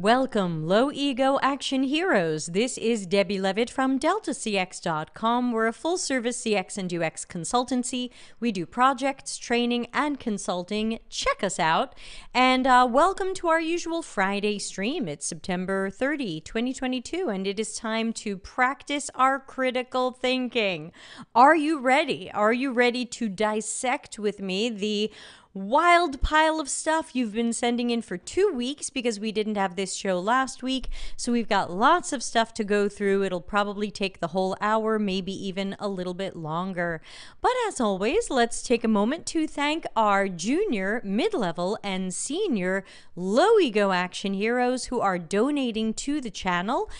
Welcome, low ego action heroes. This is Debbie Levitt from deltacx.com. We're a full service CX and UX consultancy. We do projects, training, and consulting. Check us out. And welcome to our usual Friday stream. It's September 30, 2022, and it is time to practice our critical thinking. Are you ready? Are you ready to dissect with me the wild pile of stuff you've been sending in for 2 weeks because we didn't have this show last week? So we've got lots of stuff to go through. It'll probably take the whole hour, maybe even a little bit longer. But as always, let's take a moment to thank our junior, mid-level, and senior low ego action heroes who are donating to the channel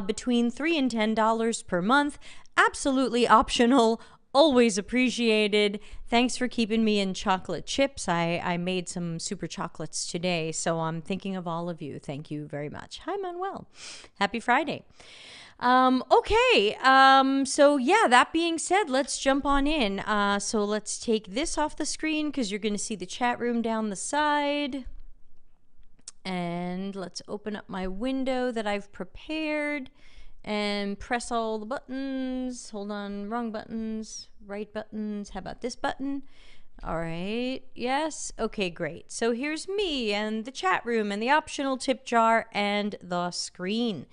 between $3 and $10 per month. Absolutely optional. Always appreciated. Thanks for keeping me in chocolate chips. I made some super chocolates today, so I'm thinking of all of you. Thank you very much. Hi, Manuel. Happy Friday. Okay, so yeah, that being said, let's jump on in. So let's take this off the screen because you're going to see the chat room down the side. And let's open up my window that I've prepared. And press all the buttons. Hold on, wrong buttons, right buttons. How about this button? All right, yes, okay, great. So here's me and the chat room and the optional tip jar and the screen.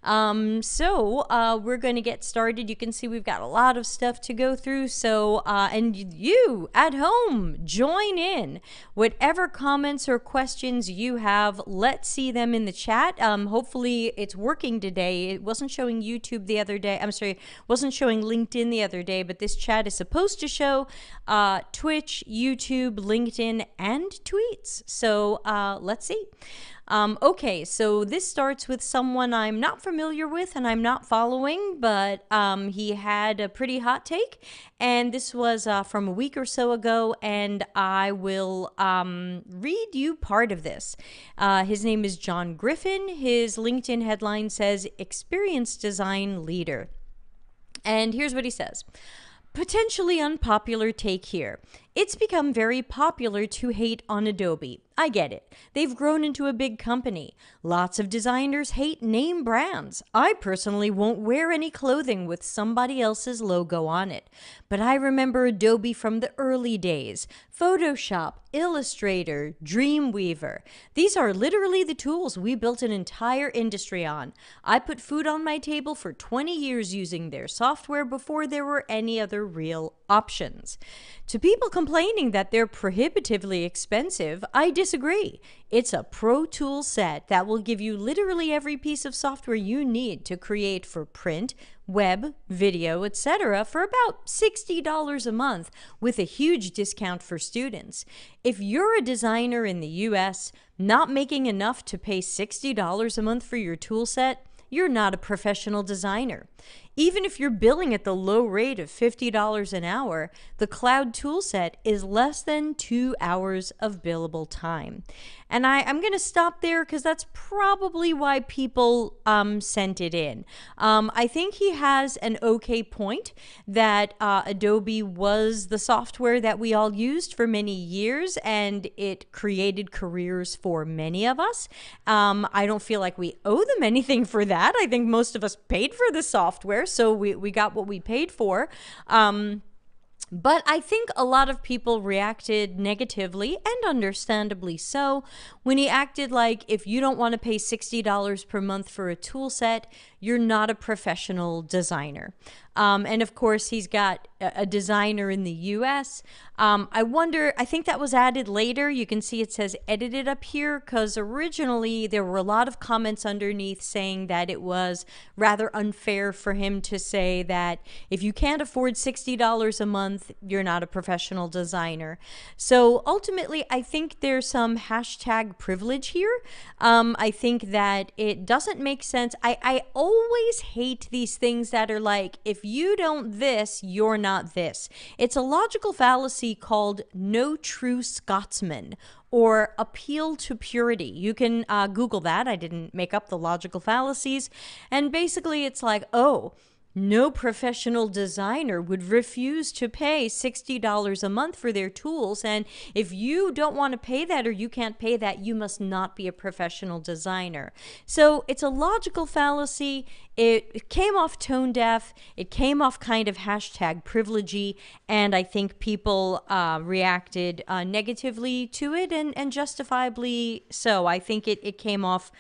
We're going to get started. You can see we've got a lot of stuff to go through. So, and you at home, join in. Whatever comments or questions you have, let's see them in the chat. Hopefully it's working today. It wasn't showing YouTube the other day. I'm sorry, wasn't showing LinkedIn the other day, but this chat is supposed to show Twitch, YouTube, LinkedIn, and tweets. So let's see. Okay, so this starts with someone I'm not familiar with and I'm not following, but he had a pretty hot take, and this was from a week or so ago, and I will read you part of this. His name is John Griffin. His LinkedIn headline says, "Experience Design Leader." And here's what he says. Potentially unpopular take here. It's become very popular to hate on Adobe. I get it. They've grown into a big company. Lots of designers hate name brands. I personally won't wear any clothing with somebody else's logo on it. But I remember Adobe from the early days. Photoshop, Illustrator, Dreamweaver. These are literally the tools we built an entire industry on. I put food on my table for 20 years using their software before there were any other real options. To people complaining that they're prohibitively expensive, I disagree. It's a pro tool set that will give you literally every piece of software you need to create for print, web, video, etc. for about $60 a month with a huge discount for students. If you're a designer in the US not making enough to pay $60 a month for your tool set, you're not a professional designer. Even if you're billing at the low rate of $50 an hour, the cloud toolset is less than 2 hours of billable time. And I'm going to stop there because that's probably why people sent it in. I think he has an okay point that Adobe was the software that we all used for many years, and it created careers for many of us. I don't feel like we owe them anything for that. I think most of us paid for the software, so we got what we paid for. But I think a lot of people reacted negatively, and understandably so, when he acted like if you don't want to pay $60 per month for a tool set, you're not a professional designer. And of course, he's got a designer in the US. I think that was added later. You can see it says edited up here because originally there were a lot of comments underneath saying that it was rather unfair for him to say that if you can't afford $60 a month, you're not a professional designer. So ultimately, I think there's some hashtag privilege here. I think that it doesn't make sense. I always hate these things that are like, if you don't this, you're not this. It's a logical fallacy called no true Scotsman, or appeal to purity. You can Google that. I didn't make up the logical fallacies. And basically it's like, oh, No professional designer would refuse to pay $60 a month for their tools. And if you don't want to pay that or you can't pay that, you must not be a professional designer. So it's a logical fallacy. It came off tone deaf. It came off kind of hashtag privilegey. And I think people reacted negatively to it and justifiably so. I think it came off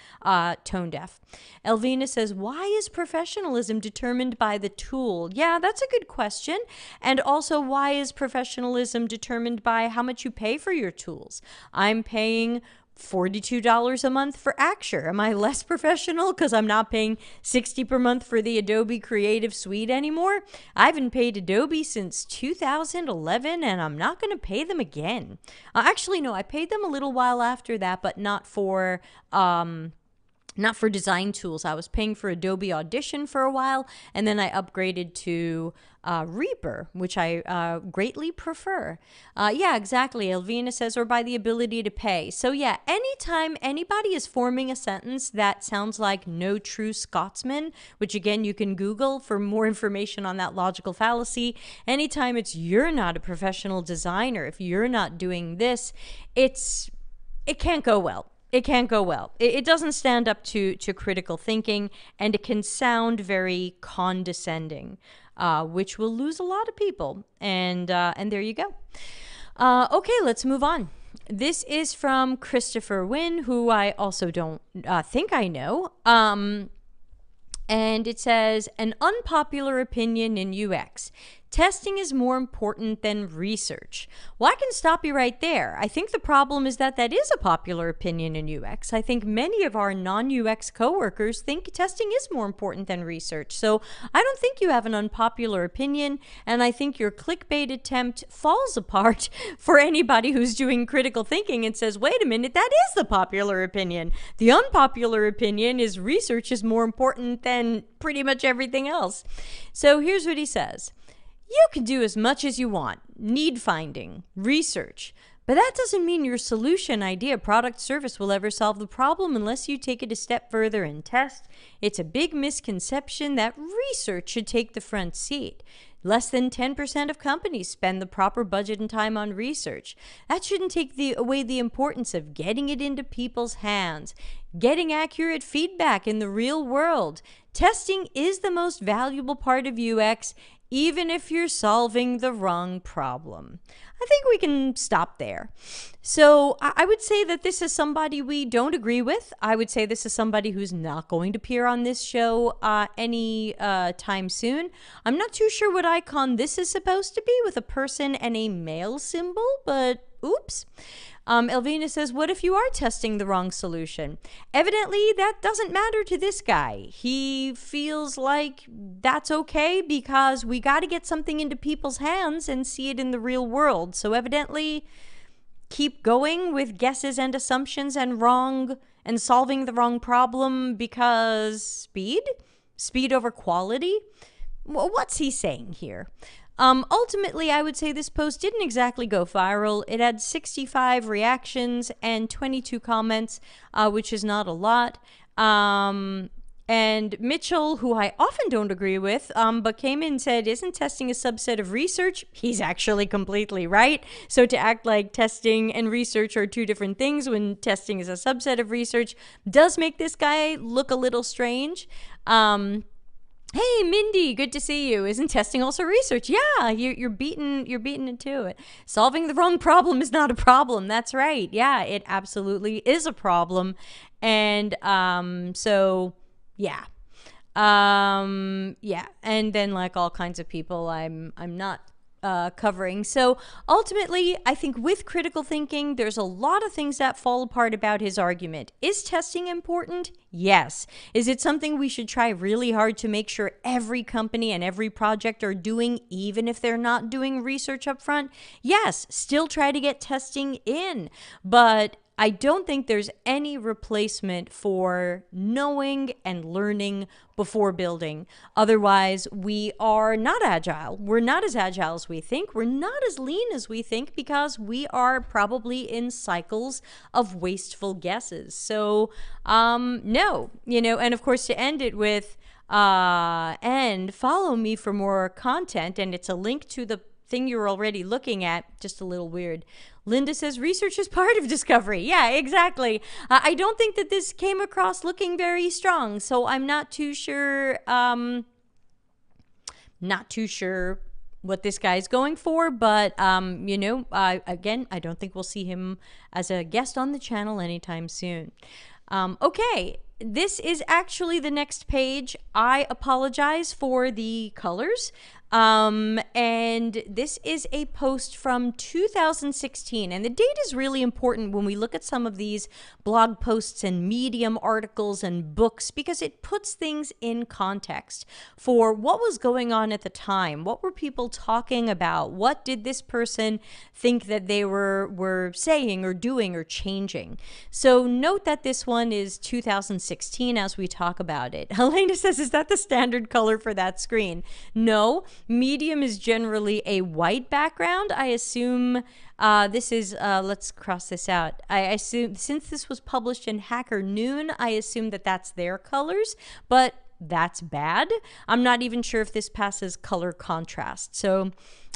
tone deaf. Elvina says, why is professionalism determined by the tool? Yeah, that's a good question. And also, why is professionalism determined by how much you pay for your tools? I'm paying $42 a month for Acture. Am I less professional because I'm not paying $60 per month for the Adobe Creative Suite anymore? I haven't paid Adobe since 2011 and I'm not going to pay them again. Actually, no, I paid them a little while after that, but not for design tools. I was paying for Adobe Audition for a while, and then I upgraded to Reaper, which I greatly prefer. Yeah, exactly. Elvina says, or by the ability to pay. So yeah, anytime anybody is forming a sentence that sounds like no true Scotsman, which again, you can Google for more information on that logical fallacy. Anytime it's you're not a professional designer, if you're not doing this, it can't go well. It can't go well. It doesn't stand up to critical thinking, and it can sound very condescending, which will lose a lot of people. And there you go. Okay, let's move on. This is from Christopher Wynn, who I also don't think I know. And it says, an unpopular opinion in UX. Testing is more important than research. Well, I can stop you right there. I think the problem is that is a popular opinion in UX. I think many of our non-UX coworkers think testing is more important than research. So I don't think you have an unpopular opinion, and I think your clickbait attempt falls apart for anybody who's doing critical thinking and says, wait a minute, that is the popular opinion. The unpopular opinion is research is more important than pretty much everything else. So here's what he says. You can do as much as you want, need finding, research, but that doesn't mean your solution, idea, product, service will ever solve the problem unless you take it a step further and test. It's a big misconception that research should take the front seat. Less than 10% of companies spend the proper budget and time on research. That shouldn't take away the importance of getting it into people's hands, getting accurate feedback in the real world. Testing is the most valuable part of UX, even if you're solving the wrong problem. I think we can stop there. So I would say that this is somebody we don't agree with. I would say this is somebody who's not going to appear on this show any time soon. I'm not too sure what icon this is supposed to be with a person and a male symbol, but oops. Elvina says, what if you are testing the wrong solution? Evidently, that doesn't matter to this guy. He feels like that's okay because we got to get something into people's hands and see it in the real world. So evidently, keep going with guesses and assumptions and solving the wrong problem because speed over quality. What's he saying here? Ultimately, I would say this post didn't exactly go viral. It had 65 reactions and 22 comments, which is not a lot. And Mitchell, who I often don't agree with, but came in and said, isn't testing a subset of research? He's actually completely right. So to act like testing and research are two different things when testing is a subset of research does make this guy look a little strange. Hey, Mindy, good to see you. Isn't testing also research? Yeah, you're beating it to it. Solving the wrong problem is not a problem. That's right. Yeah, it absolutely is a problem. And so yeah. Yeah. And then like all kinds of people I'm not covering. So ultimately, I think with critical thinking, there's a lot of things that fall apart about his argument. Is testing important? Yes. Is it something we should try really hard to make sure every company and every project are doing, even if they're not doing research up front? Yes. Still try to get testing in. But I don't think there's any replacement for knowing and learning before building. Otherwise, we are not agile. We're not as agile as we think. We're not as lean as we think because we are probably in cycles of wasteful guesses. So, no, and of course to end it with, And follow me for more content. And it's a link to the thing you're already looking at. Just a little weird. Linda says research is part of discovery. Yeah, exactly. I don't think that this came across looking very strong, so I'm not too sure. Not too sure what this guy's going for, but again, I don't think we'll see him as a guest on the channel anytime soon. Okay. This is actually the next page. I apologize for the colors. And this is a post from 2016. And the date is really important when we look at some of these blog posts and Medium articles and books, because it puts things in context for what was going on at the time. What were people talking about? What did this person think that they were saying or doing or changing? So note that this one is 2016 as we talk about it. Helena says, is that the standard color for that screen? No. Medium is generally a white background. I assume this is, let's cross this out. I assume, since this was published in Hacker Noon, I assume that that's their colors, but that's bad. I'm not even sure if this passes color contrast, so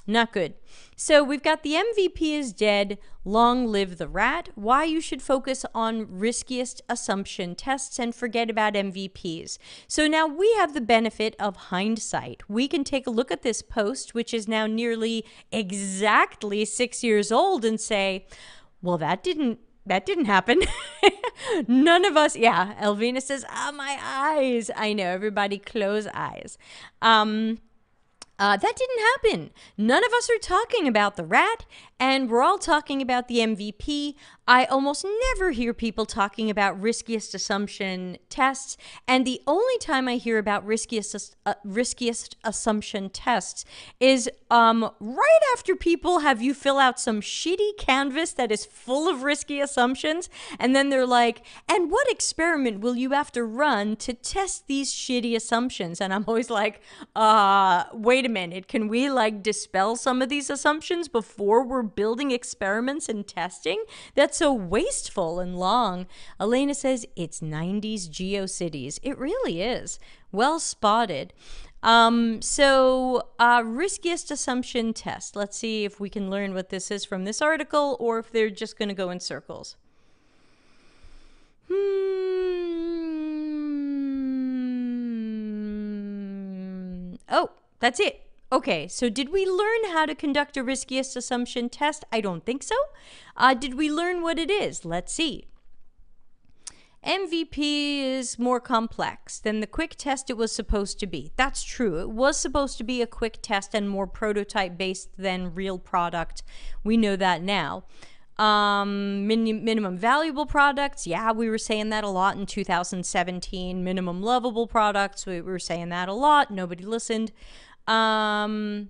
not good. So we've got the MVP is dead, long live the rat, why you should focus on riskiest assumption tests and forget about MVPs. So now we have the benefit of hindsight. We can take a look at this post, which is now nearly exactly 6 years old, and say, well, that didn't happen. None of us, yeah, Elvina says, my eyes. I know, everybody close eyes. That didn't happen. None of us are talking about the rat, and we're all talking about the MVP. I almost never hear people talking about riskiest assumption tests, and the only time I hear about riskiest assumption tests is right after people have you fill out some shitty canvas that is full of risky assumptions, and then they're like, and what experiment will you have to run to test these shitty assumptions? And I'm always like, wait a minute, can we dispel some of these assumptions before we're building experiments and testing? That's so wasteful and long. Elena says it's 90s GeoCities. It really is. Well spotted. Riskiest assumption test. Let's see if we can learn what this is from this article, or if they're just going to go in circles. Oh, that's it. Okay, so did we learn how to conduct a riskiest assumption test? I don't think so. Did we learn what it is? Let's see. MVP is more complex than the quick test it was supposed to be. That's true. It was supposed to be a quick test and more prototype-based than real product. We know that now. Minimum valuable products. Yeah, we were saying that a lot in 2017. Minimum lovable products. We were saying that a lot. Nobody listened. How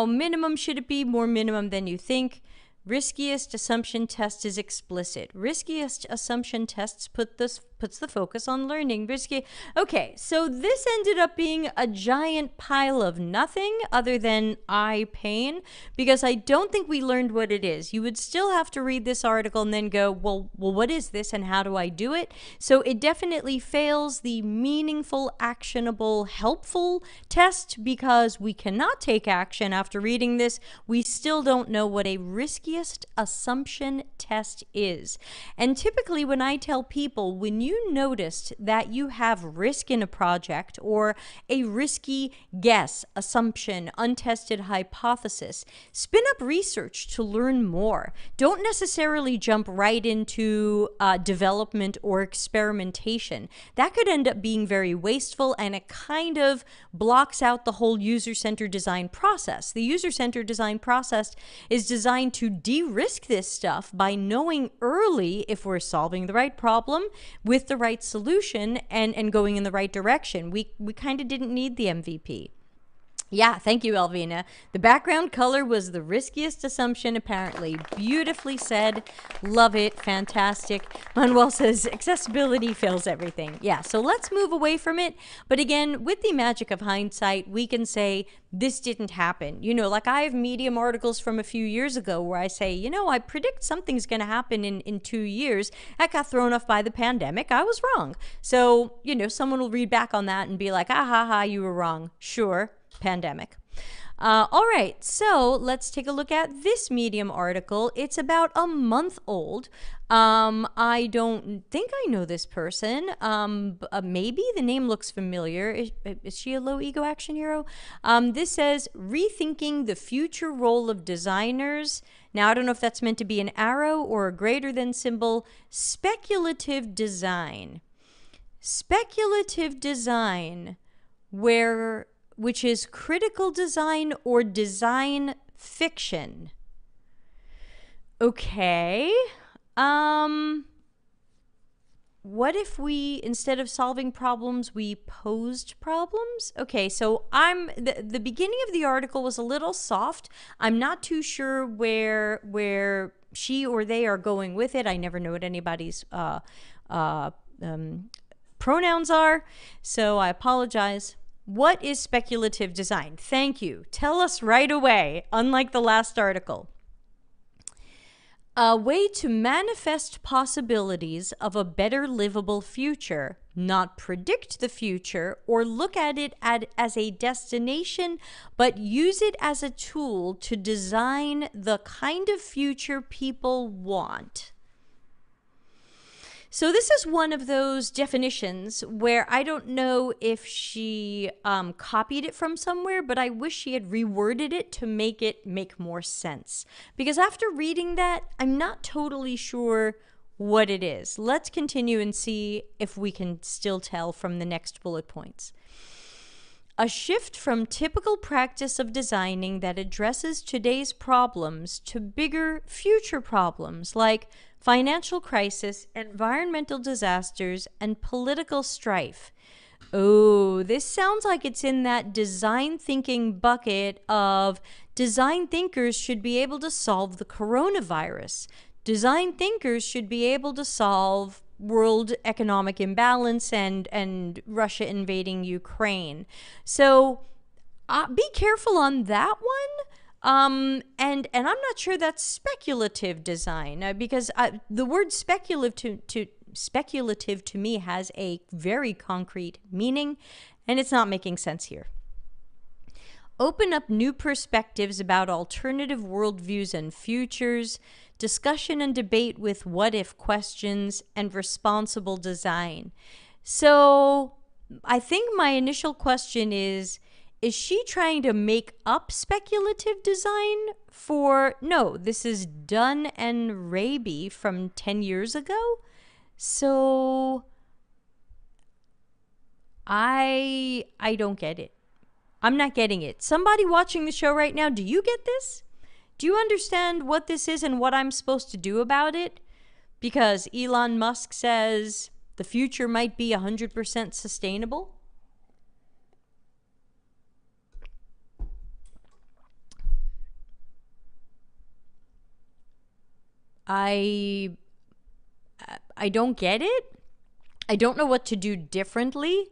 minimum should it be? More minimum than you think. Riskiest assumption test is explicit. Riskiest assumption tests puts the focus on learning. Risky. Okay, so this ended up being a giant pile of nothing other than eye pain, because I don't think we learned what it is. You would still have to read this article and then go, well, what is this and how do I do it? So it definitely fails the meaningful, actionable, helpful test, because we cannot take action after reading this. We still don't know what a riskiest assumption test is. And typically when I tell people, when you noticed that you have risk in a project or a risky guess, assumption, untested hypothesis, spin up research to learn more. Don't necessarily jump right into development or experimentation. That could end up being very wasteful, and it kind of blocks out the whole user-centered design process. The user-centered design process is designed to de-risk this stuff by knowing early if we're solving the right problem with the right solution and going in the right direction. We kind of didn't need the MVP. Yeah, thank you, Elvina. The background color was the riskiest assumption, apparently. Beautifully said. Love it. Fantastic. Manuel says accessibility fills everything. Yeah, so let's move away from it. But again, with the magic of hindsight, we can say this didn't happen. You know, like I have Medium articles from a few years ago where I say, you know, I predict something's going to happen in 2 years. That got thrown off by the pandemic. I was wrong. So, you know, someone will read back on that and be like, ah, ha, ha, you were wrong. Sure. Pandemic. All right, so let's take a look at this Medium article. It's about a month old. I don't think I know this person. Maybe the name looks familiar. Is she a low ego action hero? This says, rethinking the future role of designers. Now, I don't know if that's meant to be an arrow or a greater than symbol. Speculative design. Speculative design, which is critical design or design fiction. Okay. What if we, instead of solving problems, we posed problems? Okay, so the beginning of the article was a little soft. I'm not too sure where she or they are going with it. I never know what anybody's pronouns are, so I apologize. What is speculative design? Thank you. Tell us right away, unlike the last article. A way to manifest possibilities of a better livable future, not predict the future or look at it as a destination, but use it as a tool to design the kind of future people want. So this is one of those definitions where I don't know if she copied it from somewhere, but I wish she had reworded it to make it make more sense. Because after reading that, I'm not totally sure what it is. Let's continue and see if we can still tell from the next bullet points. A shift from typical practice of designing that addresses today's problems to bigger future problems like financial crisis, environmental disasters, and political strife. Oh, this sounds like it's in that design thinking bucket of design thinkers should be able to solve the coronavirus. Design thinkers should be able to solve world economic imbalance and Russia invading Ukraine. So be careful on that one. And I'm not sure that's speculative design because the word speculative to me has a very concrete meaning, and it's not making sense here. Open up new perspectives about alternative worldviews and futures, discussion and debate with what-if questions, and responsible design. So I think my initial question is she trying to make up speculative design for, no, this is Dunn and Raby from 10 years ago? So I don't get it. I'm not getting it. Somebody watching the show right now, do you get this? Do you understand what this is and what I'm supposed to do about it? Because Elon Musk says the future might be 100% sustainable. I don't get it. I don't know what to do differently.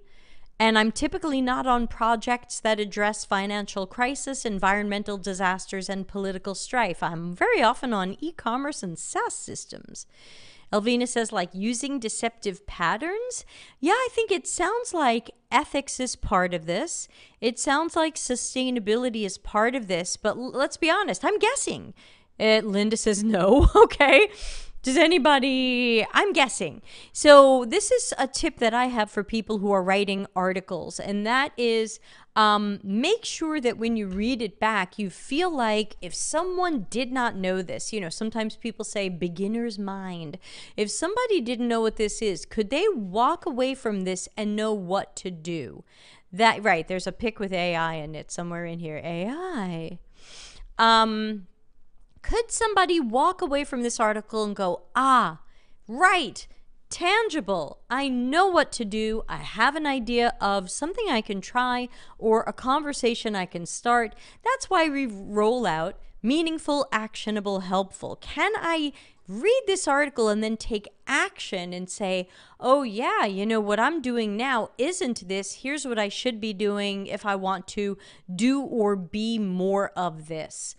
And I'm typically not on projects that address financial crisis, environmental disasters, and political strife. I'm very often on e-commerce and SaaS systems. Elvina says, like, using deceptive patterns? Yeah, I think it sounds like ethics is part of this. It sounds like sustainability is part of this. But let's be honest, I'm guessing. Linda says no. Okay. Does anybody? I'm guessing. So this is a tip that I have for people who are writing articles, and that is make sure that when you read it back, you feel like if someone did not know this, you know, sometimes people say beginner's mind. If somebody didn't know what this is, could they walk away from this and know what to do? That, right, there's a pic with AI in it somewhere in here. AI. Could somebody walk away from this article and go, ah, right, Tangible. I know what to do. I have an idea of something I can try or a conversation I can start. That's why we roll out meaningful, actionable, helpful. Can I read this article and then take action and say, oh yeah, you know, what I'm doing now isn't this. Here's what I should be doing if I want to do or be more of this.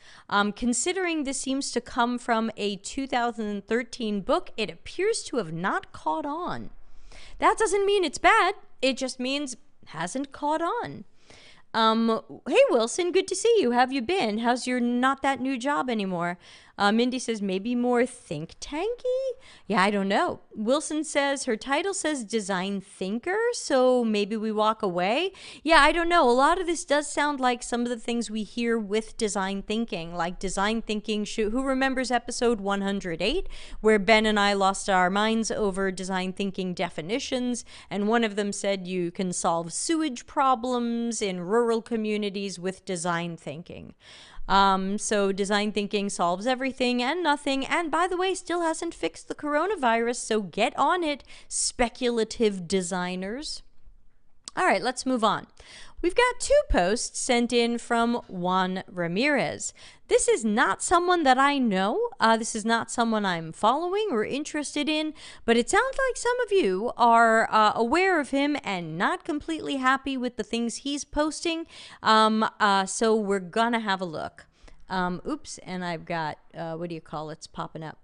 Considering this seems to come from a 2013 book, it appears to have not caught on. That doesn't mean it's bad. It just means hasn't caught on. Hey Wilson, good to see you. How have you been? How's your not that new job anymore? Mindy says maybe more think tanky? Yeah, I don't know. Wilson says her title says design thinker, so maybe we walk away. Yeah, I don't know. A lot of this does sound like some of the things we hear with design thinking, like design thinking. Who remembers episode 108 where Ben and I lost our minds over design thinking definitions, and one of them said you can solve sewage problems in rural communities with design thinking. So design thinking solves everything and nothing, and by the way, still hasn't fixed the coronavirus, so get on it, speculative designers. All right, let's move on. We've got 2 posts sent in from Juan Ramirez. This is not someone that I know. This is not someone I'm following or interested in, but it sounds like some of you are aware of him and not completely happy with the things he's posting. So we're gonna have a look. Oops, and I've got, what do you call it? It's popping up.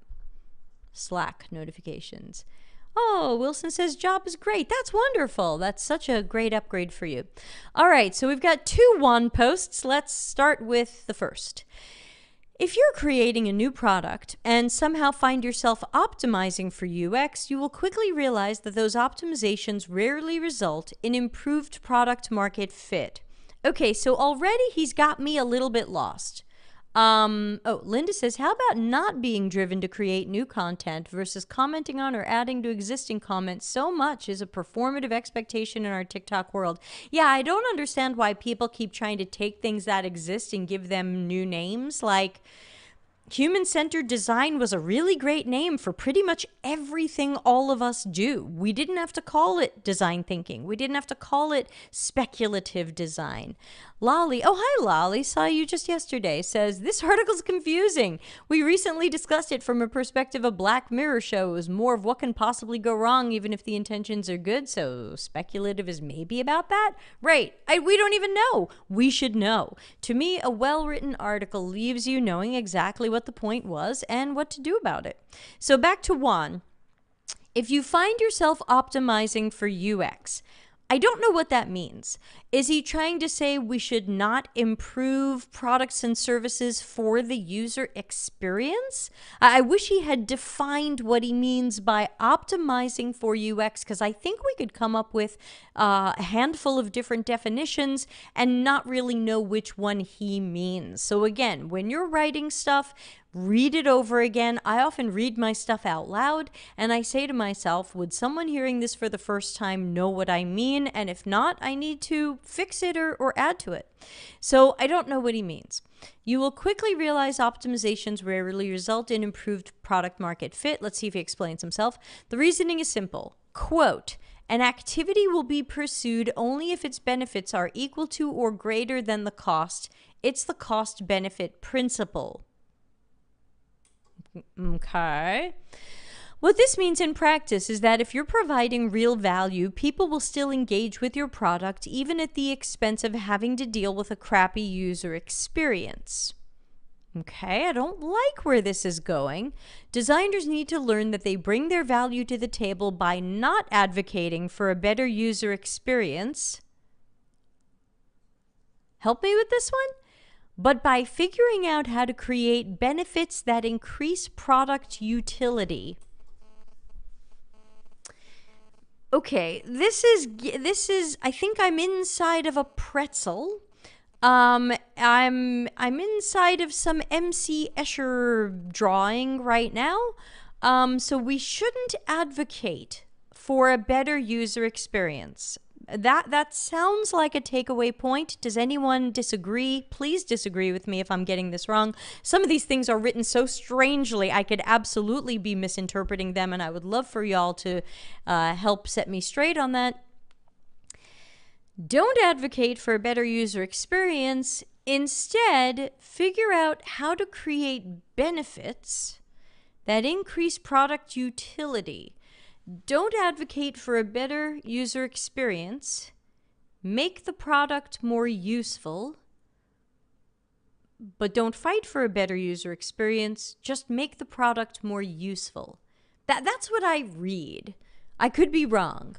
Slack notifications. Oh, Wilson says job is great. That's wonderful. That's such a great upgrade for you. All right, so we've got 2 Juan posts. Let's start with the first. If you're creating a new product and somehow find yourself optimizing for UX, you will quickly realize that those optimizations rarely result in improved product market fit. Okay, so already he's got me a little bit lost. Linda says, how about not being driven to create new content versus commenting on or adding to existing comments so much is a performative expectation in our TikTok world? Yeah, I don't understand why people keep trying to take things that exist and give them new names. Like, human-centered design was a really great name for pretty much everything all of us do. We didn't have to call it design thinking. We didn't have to call it speculative design. Lolly, oh hi Lolly, saw you just yesterday, says, this article's confusing. We recently discussed it from a perspective of Black Mirror show. It was more of what can possibly go wrong even if the intentions are good, so speculative is maybe about that? Right, we don't even know. We should know. To me, a well-written article leaves you knowing exactly what the point was and what to do about it. So back to Juan. If you find yourself optimizing for UX, I don't know what that means. Is he trying to say we should not improve products and services for the user experience? I wish he had defined what he means by optimizing for UX, because I think we could come up with a handful of different definitions and not really know which one he means. So again, when you're writing stuff, read it over again. I often read my stuff out loud and I say to myself, would someone hearing this for the first time know what I mean? And if not, I need to fix it or add to it. So I don't know what he means. You will quickly realize optimizations rarely result in improved product market fit. Let's see if he explains himself. The reasoning is simple. Quote, an activity will be pursued only if its benefits are equal to or greater than the cost. It's the cost-benefit principle. Okay. What this means in practice is that if you're providing real value, people will still engage with your product even at the expense of having to deal with a crappy user experience. Okay, I don't like where this is going. Designers need to learn that they bring their value to the table by not advocating for a better user experience. Help me with this one? But by figuring out how to create benefits that increase product utility. Okay, this is I think I'm inside of a pretzel. I'm inside of some MC Escher drawing right now. So we shouldn't advocate for a better user experience. That sounds like a takeaway point. Does anyone disagree? Please disagree with me if I'm getting this wrong. Some of these things are written so strangely, I could absolutely be misinterpreting them, and I would love for y'all to help set me straight on that. Don't advocate for a better user experience. Instead, figure out how to create benefits that increase product utility. Don't advocate for a better user experience. Make the product more useful. But don't fight for a better user experience. Just make the product more useful. That's what I read. I could be wrong.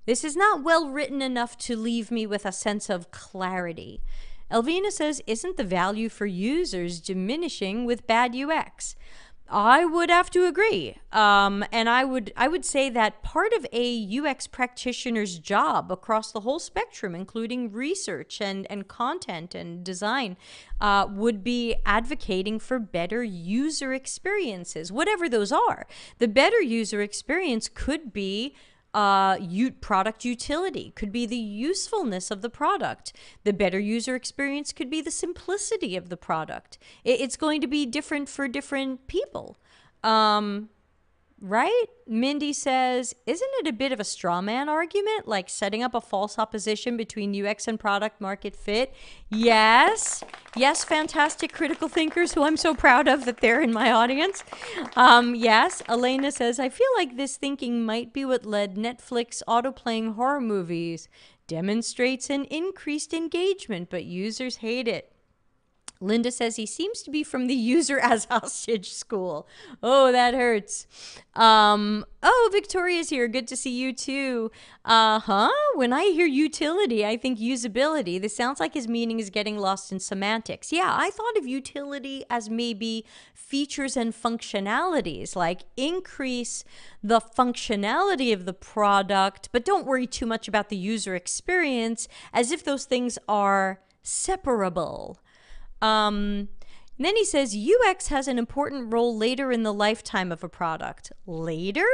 This is not well written enough to leave me with a sense of clarity. Elvina says, isn't the value for users diminishing with bad UX? I would have to agree. And I would say that part of a UX practitioner's job across the whole spectrum, including research and content and design, would be advocating for better user experiences, whatever those are. The better user experience could be product utility, could be the usefulness of the product. The better user experience could be the simplicity of the product. It's going to be different for different people. Right? Mindy says, isn't it a bit of a straw man argument, like setting up a false opposition between UX and product market fit? Yes. Yes, fantastic critical thinkers who I'm so proud of that they're in my audience. Yes. Elena says, I feel like this thinking might be what led Netflix auto-playing horror movies. Demonstrates an increased engagement, but users hate it. Linda says he seems to be from the user as hostage school. Oh, that hurts. Oh, Victoria's here. Good to see you too. When I hear utility, I think usability. This sounds like his meaning is getting lost in semantics. Yeah, I thought of utility as maybe features and functionalities, like increase the functionality of the product, but don't worry too much about the user experience, as if those things are separable. And then he says UX has an important role later in the lifetime of a product. Later?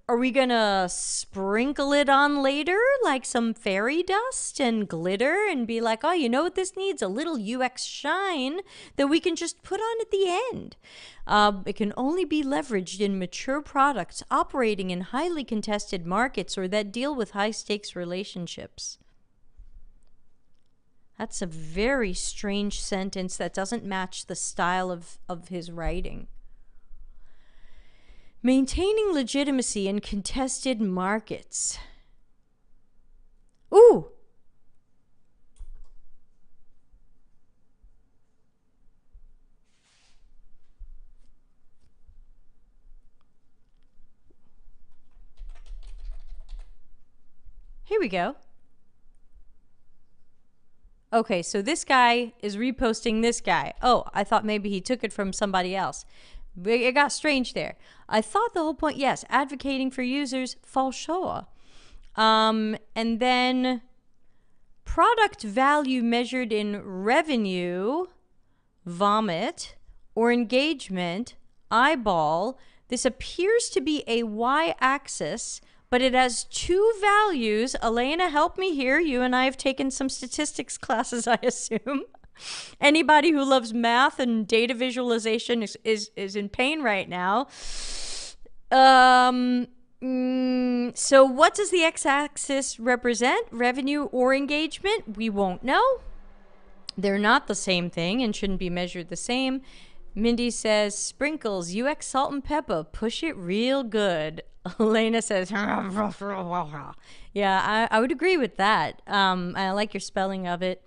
Are we gonna sprinkle it on later like some fairy dust and glitter and be like, oh, you know what this needs? A little UX shine that we can just put on at the end. It can only be leveraged in mature products operating in highly contested markets or that deal with high-stakes relationships. That's a very strange sentence that doesn't match the style of his writing. Maintaining legitimacy in contested markets. Ooh! Here we go. Okay, so this guy is reposting this guy. Oh, I thought maybe he took it from somebody else. It got strange there. I thought the whole point, yes, advocating for users, falls short. And then product value measured in revenue, vomit, or engagement, eyeball. This appears to be a y-axis, but it has two values. Elena, help me here. You and I have taken some statistics classes, I assume. Anybody who loves math and data visualization is in pain right now. So what does the x-axis represent? Revenue or engagement? We won't know. They're not the same thing and shouldn't be measured the same. Mindy says, sprinkles, UX salt and pepper, push it real good. Elena says, yeah, I would agree with that. I like your spelling of it.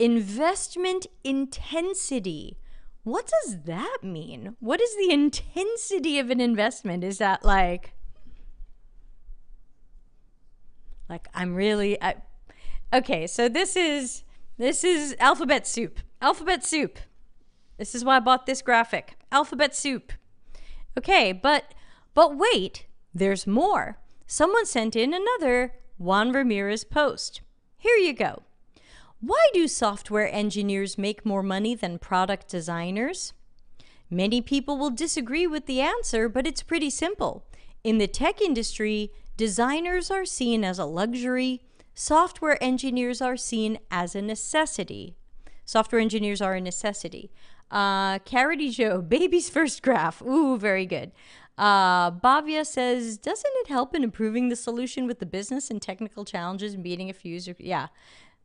Investment intensity. What does that mean? What is the intensity of an investment? Is that like I'm really, okay, so this is alphabet soup. Alphabet soup. This is why I bought this graphic. Alphabet soup. Okay, but wait, there's more. Someone sent in another Juan Ramirez post. Here you go. Why do software engineers make more money than product designers? Many people will disagree with the answer, but it's pretty simple. In the tech industry, designers are seen as a luxury, Software engineers are seen as a necessity. Software engineers are a necessity. Carity Joe, baby's first graph. Ooh, very good. Bhavya says, doesn't it help in improving the solution with the business and technical challenges and beating a fuse? Yeah.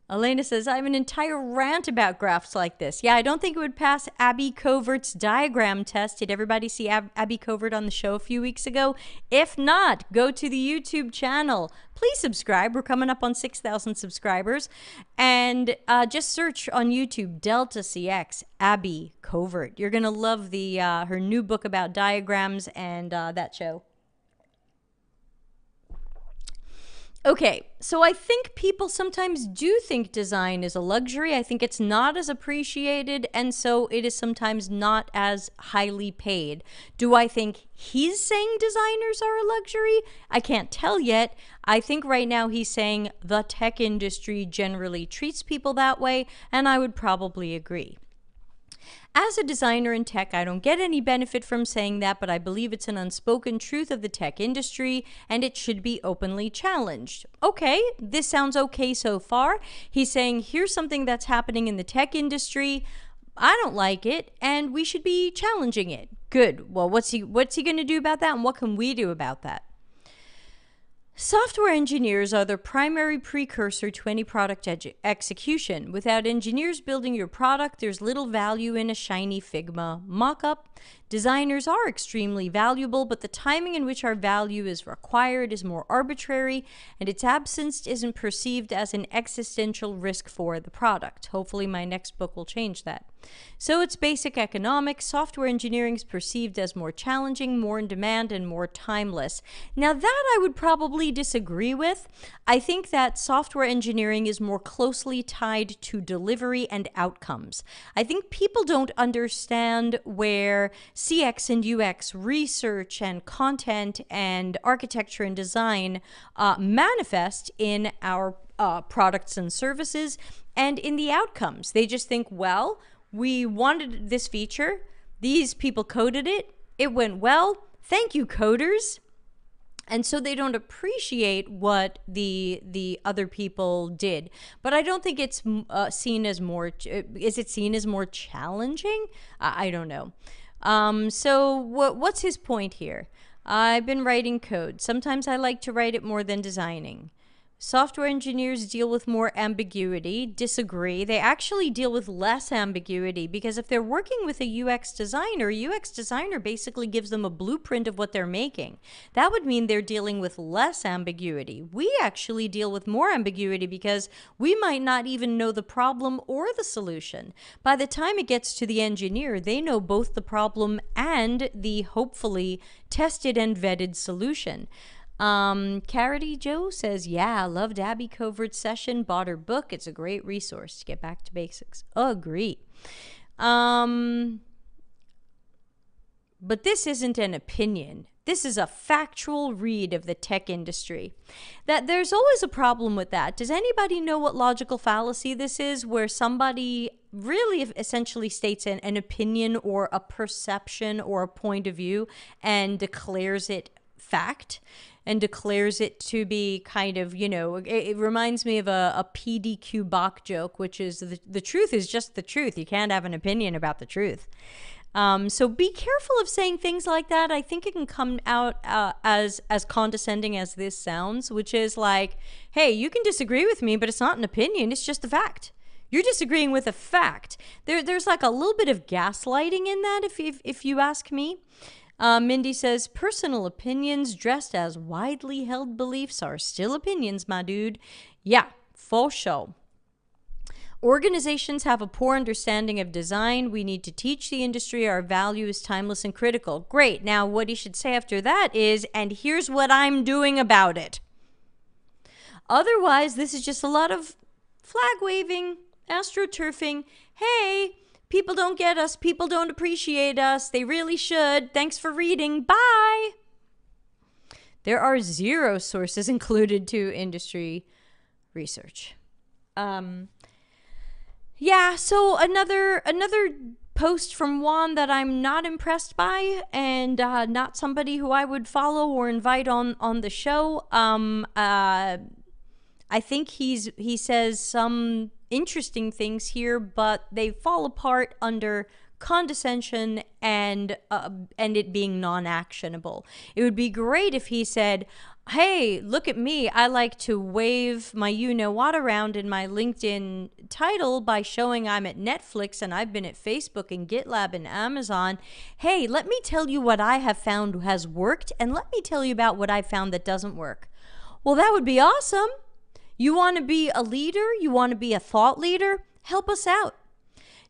Elena says, I have an entire rant about graphs like this. Yeah, I don't think it would pass Abby Covert's diagram test. Did everybody see Abby Covert on the show a few weeks ago? If not, go to the YouTube channel. Please subscribe. We're coming up on 6,000 subscribers. And just search on YouTube, Delta CX, Abby Covert. You're going to love the her new book about diagrams and that show. Okay, so I think people sometimes do think design is a luxury. I think it's not as appreciated, and so it is sometimes not as highly paid. Do I think he's saying designers are a luxury? I can't tell yet. I think right now he's saying the tech industry generally treats people that way, and I would probably agree. As a designer in tech, I don't get any benefit from saying that, but I believe it's an unspoken truth of the tech industry, and it should be openly challenged. Okay, this sounds okay so far. He's saying, here's something that's happening in the tech industry. I don't like it, and we should be challenging it. Good. Well, what's he going to do about that, and what can we do about that? Software engineers are the primary precursor to any product execution. Without engineers building your product, there's little value in a shiny Figma mock-up. Designers are extremely valuable, but the timing in which our value is required is more arbitrary, and its absence isn't perceived as an existential risk for the product. Hopefully my next book will change that. So it's basic economics. Software engineering is perceived as more challenging, more in demand, and more timeless. Now that I would probably disagree with. I think that software engineering is more closely tied to delivery and outcomes. I think people don't understand where CX and UX research and content and architecture and design manifest in our products and services and in the outcomes. They just think, well, we wanted this feature. These people coded it. It went well. Thank you, coders. And so they don't appreciate what the other people did. But I don't think it's seen as more, is it seen as more challenging? I don't know. So what's his point here? I've been writing code. Sometimes I like to write it more than designing. Software engineers deal with more ambiguity. Disagree. They actually deal with less ambiguity because if they're working with a UX designer basically gives them a blueprint of what they're making. That would mean they're dealing with less ambiguity. We actually deal with more ambiguity because we might not even know the problem or the solution. By the time it gets to the engineer, they know both the problem and the hopefully tested and vetted solution. Carity Joe says, yeah, loved Abby Covert's session, bought her book. It's a great resource to get back to basics. Agree. But this isn't an opinion. This is a factual read of the tech industry. That there's always a problem with that. Does anybody know what logical fallacy this is, where somebody really essentially states an opinion or a perception or a point of view and declares it fact? And declares it to be kind of, you know, it reminds me of a PDQ Bach joke, which is the truth is just the truth. You can't have an opinion about the truth. So be careful of saying things like that. I think it can come out as condescending as this sounds, which is like, hey, you can disagree with me, but it's not an opinion. It's just a fact. You're disagreeing with a fact. There's like a little bit of gaslighting in that, if you ask me. Mindy says, personal opinions dressed as widely held beliefs are still opinions, my dude. Yeah, for sure. Organizations have a poor understanding of design. We need to teach the industry our value is timeless and critical. Great. Now, what he should say after that is, and here's what I'm doing about it. Otherwise, this is just a lot of flag waving, astroturfing. Hey, people don't get us. People don't appreciate us. They really should. Thanks for reading. Bye. There are 0 sources included to industry research. Yeah, so another post from Juan that I'm not impressed by and not somebody who I would follow or invite on the show. I think he says some interesting things here, but they fall apart under condescension and it being non-actionable. It would be great if he said, hey, look at me. I like to wave my you-know-what around in my LinkedIn title by showing I'm at Netflix and I've been at Facebook and GitLab and Amazon. Hey, let me tell you what I have found has worked, and let me tell you about what I've found that doesn't work. Well, that would be awesome. You want to be a leader? You want to be a thought leader? Help us out.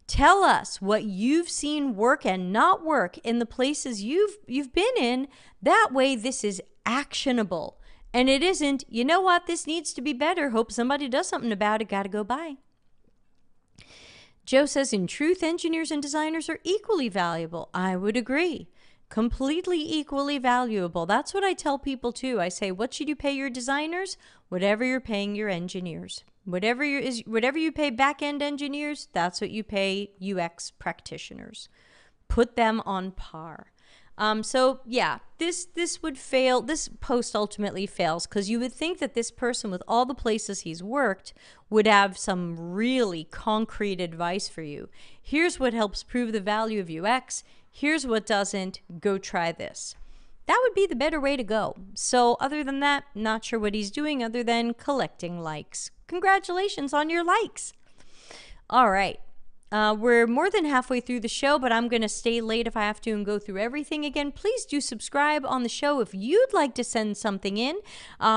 Tell us what you've seen work and not work in the places you've been in. That way, this is actionable. And it isn't, you know what, this needs to be better. Hope somebody does something about it. Gotta go by. Joe says, in truth, engineers and designers are equally valuable. I would agree. Completely equally valuable. That's what I tell people too. I say, what should you pay your designers? Whatever you're paying your engineers. Whatever you pay back-end engineers, that's what you pay UX practitioners. Put them on par. So yeah, this would fail. This post ultimately fails because you would think that this person, with all the places he's worked, would have some really concrete advice for you. Here's what helps prove the value of UX. Here's what doesn't. Go try this. That would be the better way to go. So other than that, not sure what he's doing other than collecting likes. Congratulations on your likes. All right. We're more than halfway through the show, but I'm going to stay late if I have to and go through everything again. Please do subscribe on the show. If you'd like to send something in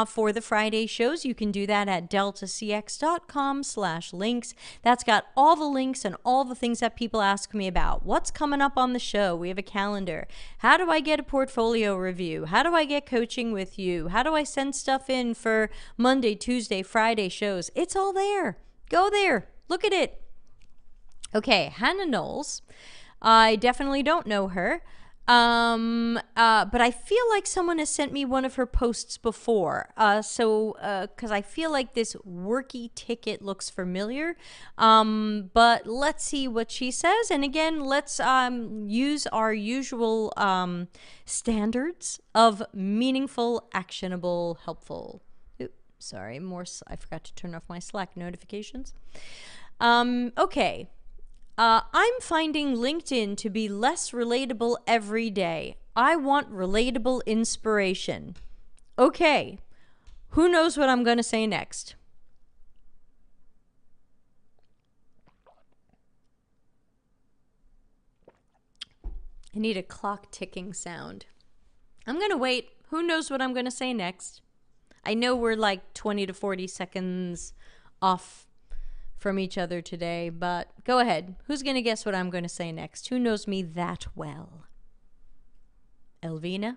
for the Friday shows, you can do that at deltacx.com/links. That's got all the links and all the things that people ask me about. What's coming up on the show? We have a calendar. How do I get a portfolio review? How do I get coaching with you? How do I send stuff in for Monday, Tuesday, Friday shows? It's all there. Go there. Look at it. Okay, Hannah Knowles. I definitely don't know her, but I feel like someone has sent me one of her posts before. Because I feel like this worky ticket looks familiar. But let's see what she says. And again, let's use our usual standards of meaningful, actionable, helpful. Oops, sorry, I forgot to turn off my Slack notifications. Okay. I'm finding LinkedIn to be less relatable every day. I want relatable inspiration. Okay, who knows what I'm going to say next? I need a clock ticking sound. I'm going to wait. Who knows what I'm going to say next? I know we're like 20 to 40 seconds off from each other today, but go ahead. Who's going to guess what I'm going to say next? Who knows me that well? Elvina?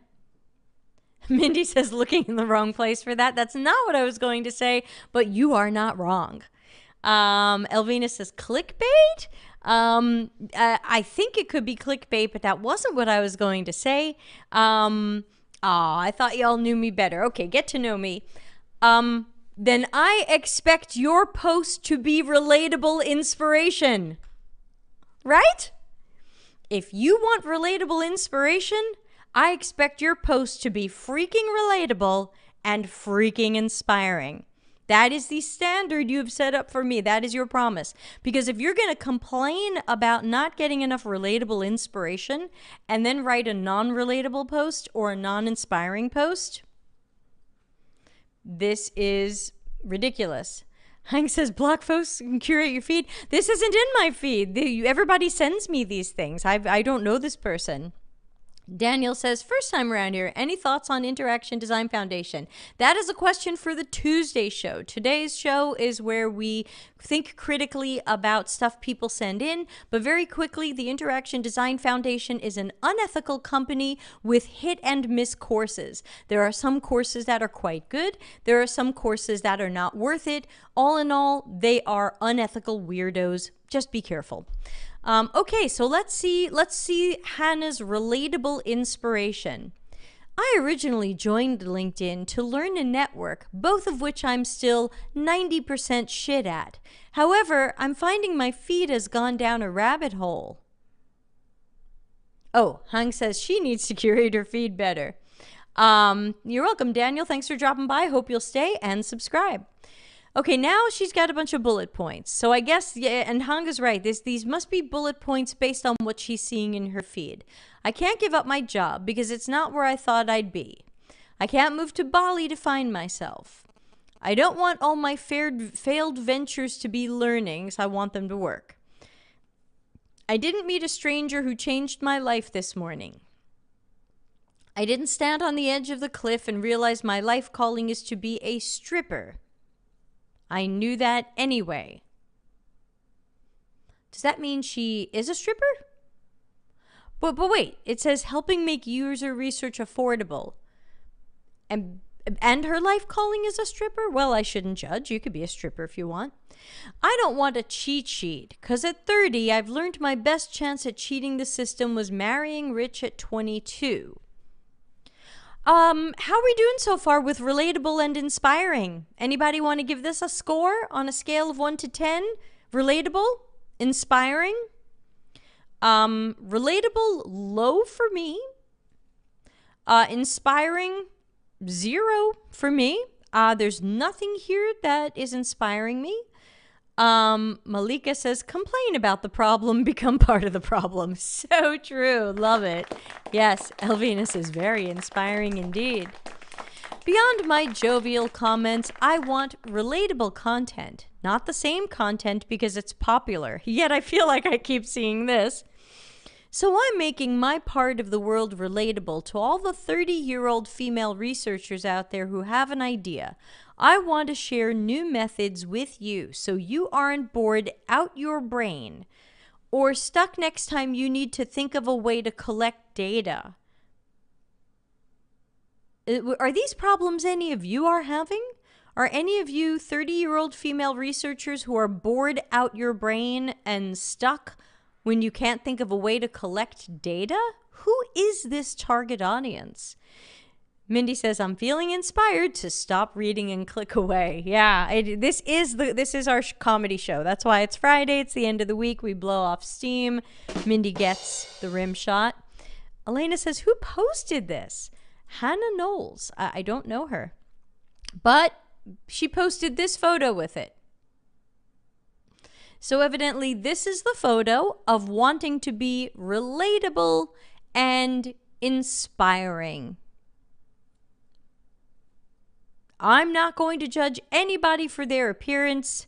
Mindy says looking in the wrong place for that. That's not what I was going to say, but you are not wrong. Elvina says clickbait? I think it could be clickbait, but that wasn't what I was going to say. I thought y'all knew me better. Okay, get to know me. Then I expect your post to be relatable inspiration. Right? If you want relatable inspiration, I expect your post to be freaking relatable and freaking inspiring. That is the standard you have set up for me. That is your promise. Because if you're going to complain about not getting enough relatable inspiration and then write a non-relatable post or a non-inspiring post, this is ridiculous. Hank says, block posts and curate your feed. This isn't in my feed. Everybody sends me these things. I don't know this person. Daniel says, first time around here, any thoughts on Interaction Design Foundation? That is a question for the Tuesday show. Today's show is where we think critically about stuff people send in, but very quickly, the Interaction Design Foundation is an unethical company with hit and miss courses. There are some courses that are quite good. There are some courses that are not worth it. All in all, they are unethical weirdos. Just be careful. Okay, so let's see Hannah's relatable inspiration. I originally joined LinkedIn to learn and network, both of which I'm still 90% shit at. However, I'm finding my feed has gone down a rabbit hole. Oh, Hang says she needs to curate her feed better. You're welcome, Daniel. Thanks for dropping by. Hope you'll stay and subscribe. Okay, now she's got a bunch of bullet points. So I guess, yeah, and Hanga's right. These must be bullet points based on what she's seeing in her feed. I can't give up my job because it's not where I thought I'd be. I can't move to Bali to find myself. I don't want all my failed ventures to be learnings. I want them to work. I didn't meet a stranger who changed my life this morning. I didn't stand on the edge of the cliff and realize my life calling is to be a stripper. I knew that anyway. Does that mean she is a stripper? But wait, it says helping make user research affordable. And her life calling is a stripper? Well, I shouldn't judge. You could be a stripper if you want. I don't want a cheat sheet, because at 30, I've learned my best chance at cheating the system was marrying rich at 22. How are we doing so far with relatable and inspiring? Anybody want to give this a score on a scale of 1 to 10? Relatable? Inspiring? Relatable, low for me. Inspiring, 0 for me. There's nothing here that is inspiring me. Malika says, complain about the problem, become part of the problem. So true. Love it. Yes, Elvinus is very inspiring indeed. Beyond my jovial comments, I want relatable content, not the same content because it's popular. Yet I feel like I keep seeing this. So I'm making my part of the world relatable to all the 30-year-old female researchers out there who have an idea. I want to share new methods with you so you aren't bored out your brain or stuck next time you need to think of a way to collect data. Are these problems any of you are having? Are any of you 30-year-old female researchers who are bored out your brain and stuck when you can't think of a way to collect data? Who is this target audience? Mindy says, I'm feeling inspired to stop reading and click away. Yeah, this is our comedy show. That's why it's Friday. It's the end of the week. We blow off steam. Mindy gets the rim shot. Elena says, who posted this? Hannah Knowles. I don't know her. But she posted this photo with it. So evidently, this is the photo of wanting to be relatable and inspiring. I'm not going to judge anybody for their appearance.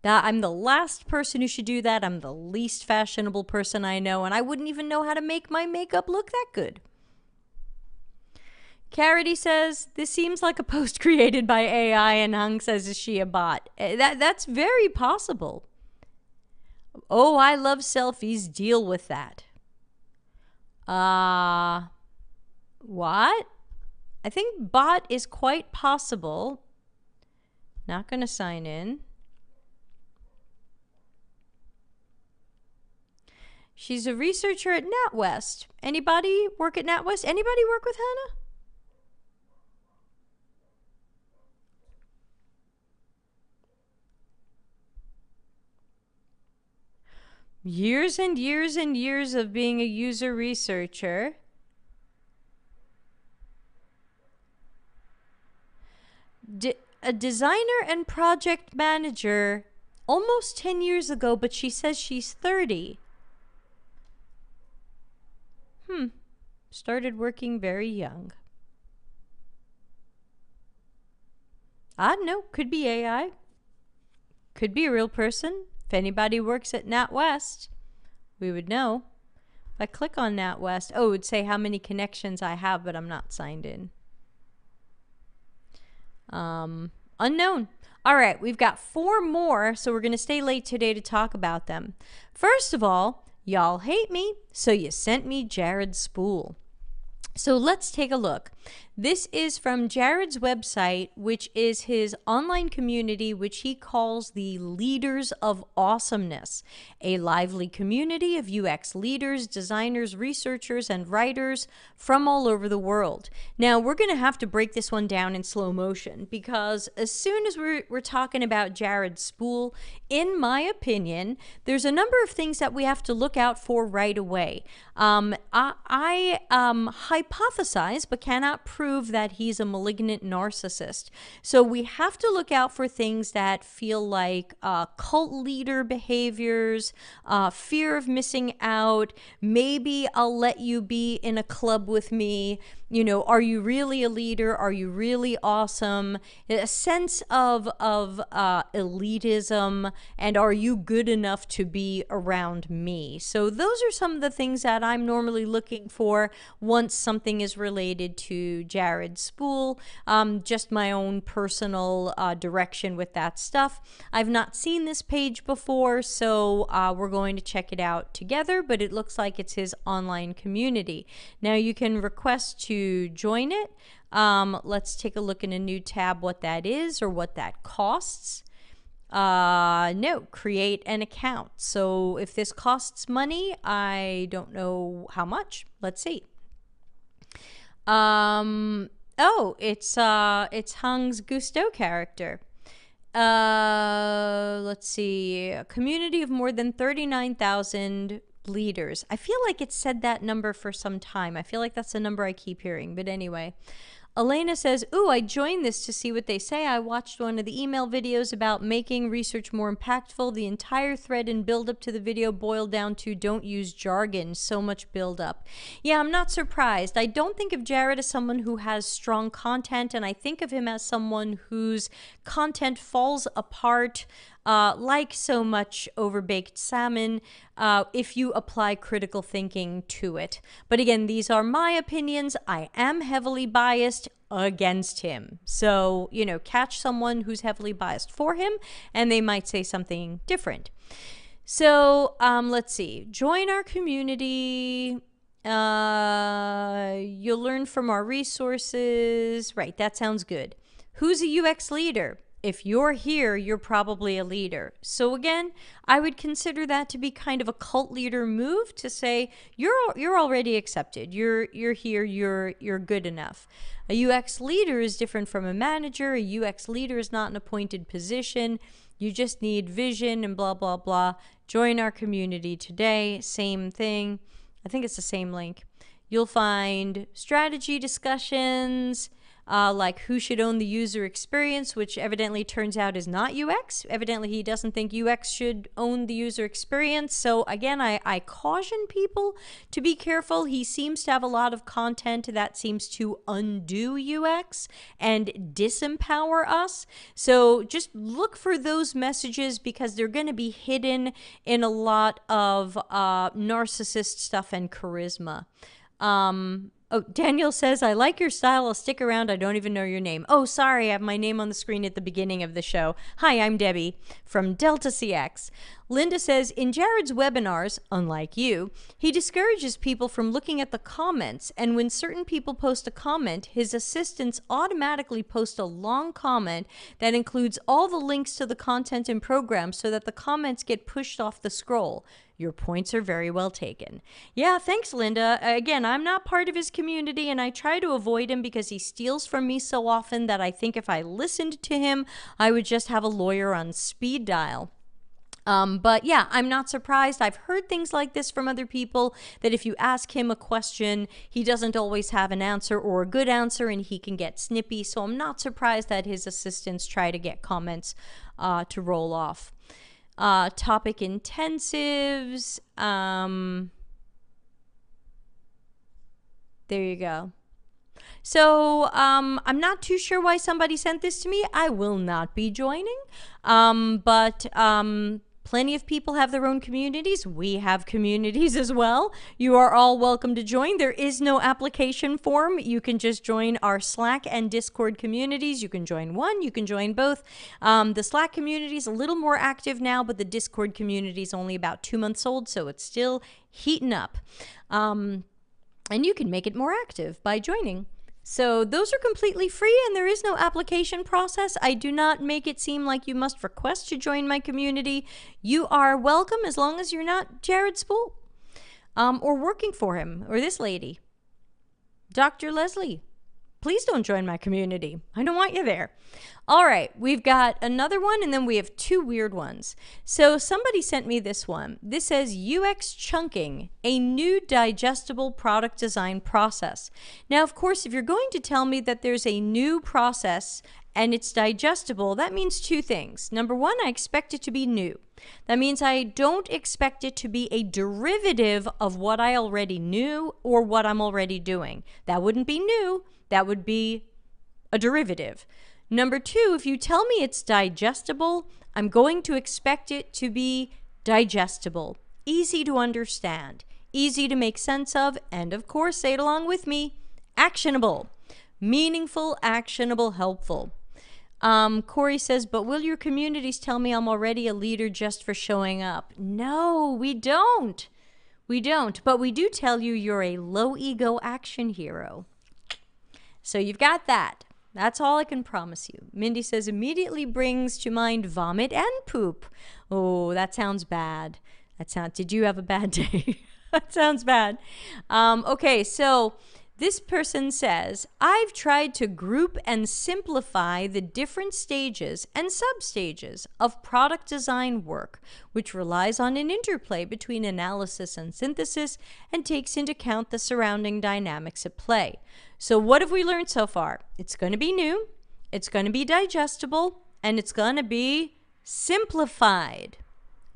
I'm the last person who should do that. I'm the least fashionable person I know, and I wouldn't even know how to make my makeup look that good. Carity says, this seems like a post created by AI, and Hung says, is she a bot? That's very possible. Oh, I love selfies. Deal with that. What? I think bot is quite possible. Not going to sign in. She's a researcher at NatWest. Anybody work at NatWest? Anybody work with Hannah? Years and years and years of being a user researcher. A designer and project manager almost 10 years ago, but she says she's 30. Started working very young. I don't know. Could be AI. Could be a real person. If anybody works at NatWest, we would know. If I click on NatWest, oh, it would say how many connections I have, but I'm not signed in. Unknown. All right, we've got 4 more, so we're going to stay late today to talk about them. First of all, y'all hate me, so you sent me Jared's spool. So let's take a look. This is from Jared's website, which is his online community, which he calls the Leaders of Awesomeness, a lively community of UX leaders, designers, researchers, and writers from all over the world. Now, we're going to have to break this one down in slow motion because as soon as we're talking about Jared's spool, in my opinion, there's a number of things that we have to look out for right away. I hypothesize but cannot prove that he's a malignant narcissist. So we have to look out for things that feel like cult leader behaviors, fear of missing out. Maybe I'll let you be in a club with me. You know, are you really a leader? Are you really awesome? A sense of elitism, and are you good enough to be around me? So those are some of the things that I'm normally looking for once something is related to Jared Spool. Just my own personal direction with that stuff. I've not seen this page before, so we're going to check it out together, but it looks like it's his online community. Now you can request to join it. Let's take a look in a new tab what that is or what that costs. No, create an account. So if this costs money, I don't know how much. Let's see. Oh, it's Hung's Gusteau character. Let's see. A community of more than 39,000 leaders. I feel like it said that number for some time. I feel like that's the number I keep hearing. But anyway, Elena says, ooh, I joined this to see what they say. I watched one of the email videos about making research more impactful. The entire thread and build up to the video boiled down to don't use jargon. So much build up. Yeah, I'm not surprised. I don't think of Jared as someone who has strong content, and I think of him as someone whose content falls apart like so much overbaked salmon, if you apply critical thinking to it. But again, these are my opinions. I am heavily biased against him. So, you know, catch someone who's heavily biased for him, and they might say something different. So, let's see. Join our community. You'll learn from our resources. Right, that sounds good. Who's a UX leader? If you're here, you're probably a leader. So again, I would consider that to be kind of a cult leader move to say you're already accepted. You're here. You're good enough. A UX leader is different from a manager. A UX leader is not an appointed position. You just need vision and blah blah blah. Join our community today. Same thing. I think it's the same link. You'll find strategy discussions. Like who should own the user experience, which evidently turns out is not UX. Evidently, he doesn't think UX should own the user experience. So again, I caution people to be careful. He seems to have a lot of content that seems to undo UX and disempower us. So just look for those messages because they're going to be hidden in a lot of narcissist stuff and charisma. Oh, Daniel says, I like your style. I'll stick around. I don't even know your name. Oh, sorry. I have my name on the screen at the beginning of the show. Hi, I'm Debbie from Delta CX. Linda says, in Jared's webinars, unlike you, he discourages people from looking at the comments. And when certain people post a comment, his assistants automatically post a long comment that includes all the links to the content and program so that the comments get pushed off the scroll. Your points are very well taken. Yeah, thanks, Linda. Again, I'm not part of his community, and I try to avoid him because he steals from me so often that I think if I listened to him, I would just have a lawyer on speed dial. But yeah, I'm not surprised. I've heard things like this from other people, that if you ask him a question, he doesn't always have an answer or a good answer, and he can get snippy. So I'm not surprised that his assistants try to get comments to roll off. Topic intensives. There you go. So I'm not too sure why somebody sent this to me. I will not be joining. But plenty of people have their own communities. We have communities as well. You are all welcome to join. There is no application form. You can just join our Slack and Discord communities. You can join one, you can join both. The Slack community is a little more active now, but the Discord community is only about 2 months old, so it's still heating up. And you can make it more active by joining. So those are completely free, and there is no application process. I do not make it seem like you must request to join my community. You are welcome as long as you're not Jared Spool or working for him or this lady, Dr. Leslie. please don't join my community. I don't want you there. All right, we've got another one, and then we have two weird ones. So somebody sent me this one. This says UX chunking, a new digestible product design process. Now, of course, if you're going to tell me that there's a new process and it's digestible, that means two things. Number one, I expect it to be new. That means I don't expect it to be a derivative of what I already knew or what I'm already doing. That wouldn't be new. That would be a derivative. Number two, if you tell me it's digestible, I'm going to expect it to be digestible, easy to understand, easy to make sense of, and of course, say it along with me, actionable, meaningful, actionable, helpful. Corey says, but will your communities tell me I'm already a leader just for showing up? No, we don't. We don't, but we do tell you you're a low ego action hero. So you've got that. That's all I can promise you. Mindy says, immediately brings to mind vomit and poop. Oh, that sounds bad. Did you have a bad day? That sounds bad. Okay, so this person says, I've tried to group and simplify the different stages and sub-stages of product design work, which relies on an interplay between analysis and synthesis and takes into account the surrounding dynamics at play. So what have we learned so far? It's going to be new, it's going to be digestible, and it's going to be simplified.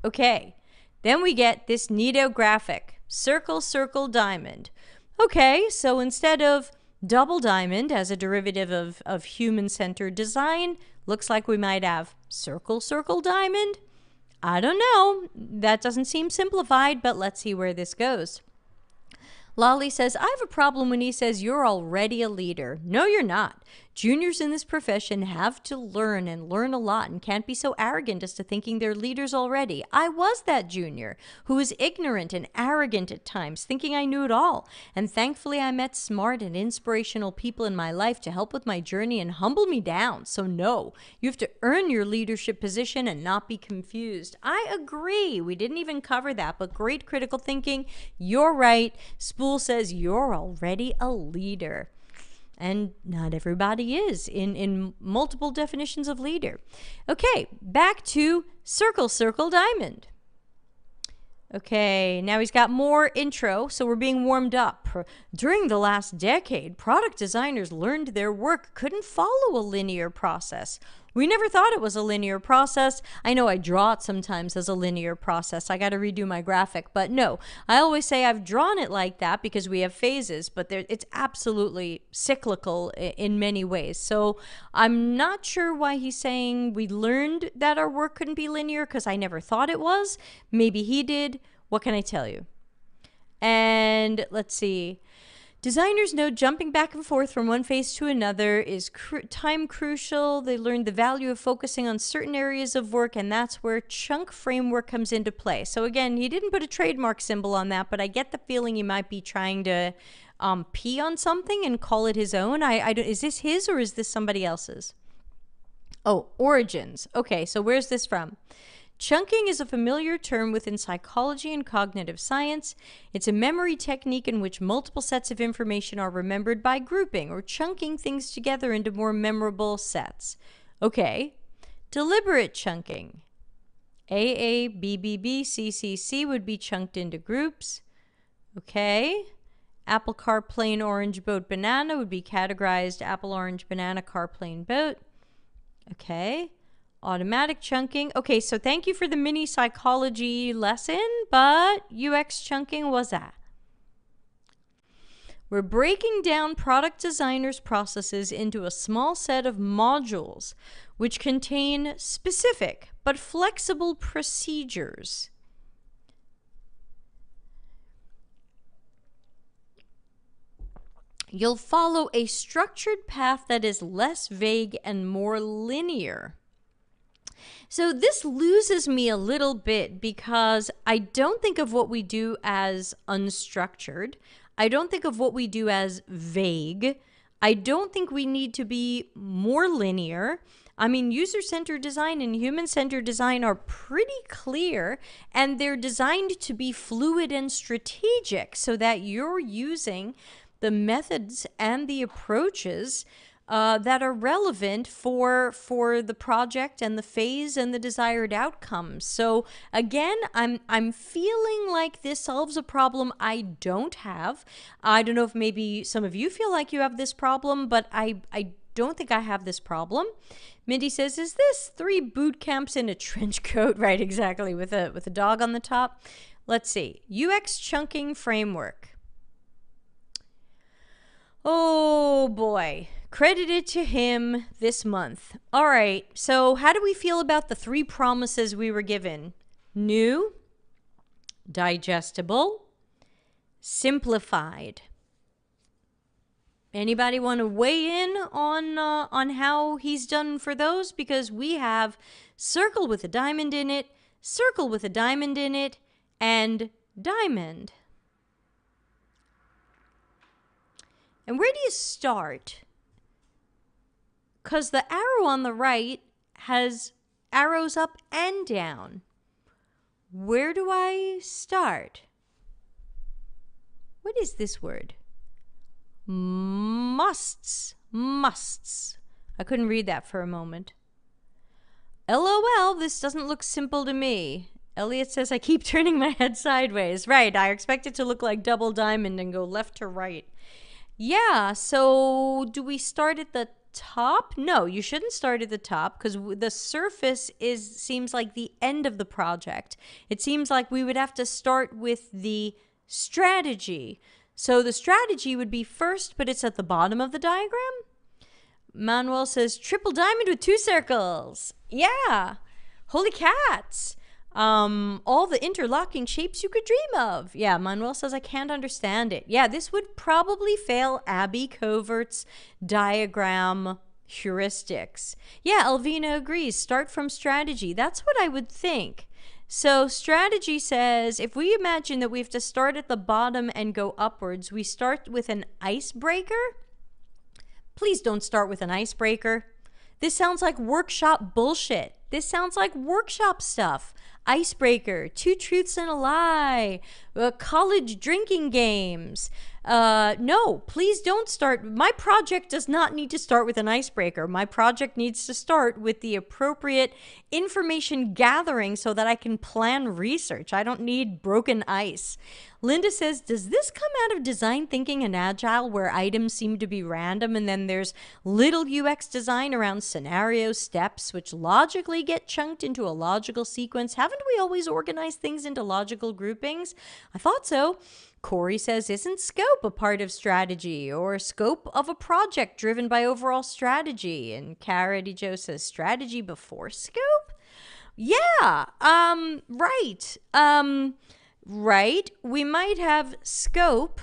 Okay, then we get this neato graphic, circle, circle, diamond. Okay, so instead of double diamond as a derivative of human-centered design, looks like we might have circle, circle, diamond. I don't know. That doesn't seem simplified, but let's see where this goes. Lolly says, I have a problem when he says you're already a leader. No, you're not. Juniors in this profession have to learn and learn a lot and can't be so arrogant as to thinking they're leaders already. I was that junior who was ignorant and arrogant at times, thinking I knew it all. And thankfully, I met smart and inspirational people in my life to help with my journey and humble me down. So no, you have to earn your leadership position and not be confused. I agree. We didn't even cover that, but great critical thinking. You're right. Spool says you're already a leader. And not everybody is in multiple definitions of leader. Okay, back to circle, circle, diamond. Okay, now he's got more intro, so we're being warmed up. During the last decade, product designers learned their work couldn't follow a linear process. We never thought it was a linear process. I know I draw it sometimes as a linear process. I got to redo my graphic, but no. I always say I've drawn it like that because we have phases, but it's absolutely cyclical in many ways. So I'm not sure why he's saying we learned that our work couldn't be linear because I never thought it was. Maybe he did. What can I tell you? And let's see. Designers know jumping back and forth from one phase to another is time crucial. They learned the value of focusing on certain areas of work, and that's where chunk framework comes into play. So again, he didn't put a trademark symbol on that, but I get the feeling he might be trying to pee on something and call it his own. Is this his or is this somebody else's? Oh, origins. Okay, so where's this from? Chunking is a familiar term within psychology and cognitive science. It's a memory technique in which multiple sets of information are remembered by grouping or chunking things together into more memorable sets. Okay, deliberate chunking. AA, BBB, CCC would be chunked into groups. Okay, apple, car, plane, orange, boat, banana would be categorized apple, orange, banana, car, plane, boat. Okay. Automatic chunking. Okay, so thank you for the mini psychology lesson, but UX chunking was that. We're breaking down product designers' processes into a small set of modules which contain specific but flexible procedures. You'll follow a structured path that is less vague and more linear. So this loses me a little bit because I don't think of what we do as unstructured. I don't think of what we do as vague. I don't think we need to be more linear. I mean, user-centered design and human-centered design are pretty clear, and they're designed to be fluid and strategic so that you're using the methods and the approaches that are relevant for the project and the phase and the desired outcomes. So again, I'm feeling like this solves a problem I don't have. I don't know if maybe some of you feel like you have this problem, but I don't think I have this problem. Mindy says, is this 3 boot camps in a trench coat? Right, exactly, with a dog on the top. Let's see. UX chunking framework. Oh boy. Credited to him this month. All right, so how do we feel about the 3 promises we were given? New, digestible, simplified. Anybody want to weigh in on how he's done for those? Because we have circle with a diamond in it, circle with a diamond in it, and diamond. And where do you start? Because the arrow on the right has arrows up and down. Where do I start? What is this word? Musts. I couldn't read that for a moment. LOL, this doesn't look simple to me. Elliot says, I keep turning my head sideways. Right, I expect it to look like double diamond and go left to right. Yeah, so do we start at the top? No, you shouldn't start at the top because the surface seems like the end of the project. It seems like we would have to start with the strategy. So the strategy would be first, but it's at the bottom of the diagram. Manuel says, triple diamond with 2 circles. Yeah. Holy cats. All the interlocking shapes you could dream of. Yeah, Manuel says, I can't understand it. Yeah, this would probably fail Abby Covert's diagram heuristics. Yeah, Elvina agrees. Start from strategy. That's what I would think. So strategy says, if we imagine that we have to start at the bottom and go upwards, we start with an icebreaker. Please don't start with an icebreaker. This sounds like workshop bullshit. This sounds like workshop stuff. Icebreaker, 2 truths and a lie, college drinking games. No, please don't start. My project does not need to start with an icebreaker. My project needs to start with the appropriate information gathering so that I can plan research. I don't need broken ice. Linda says, does this come out of design thinking and agile where items seem to be random and then there's little UX design around scenario steps which logically get chunked into a logical sequence? Haven't we always organized things into logical groupings? I thought so. Corey says, isn't scope a part of strategy or scope of a project driven by overall strategy? And Cara Joe says, strategy before scope? Yeah, right. Right. We might have scope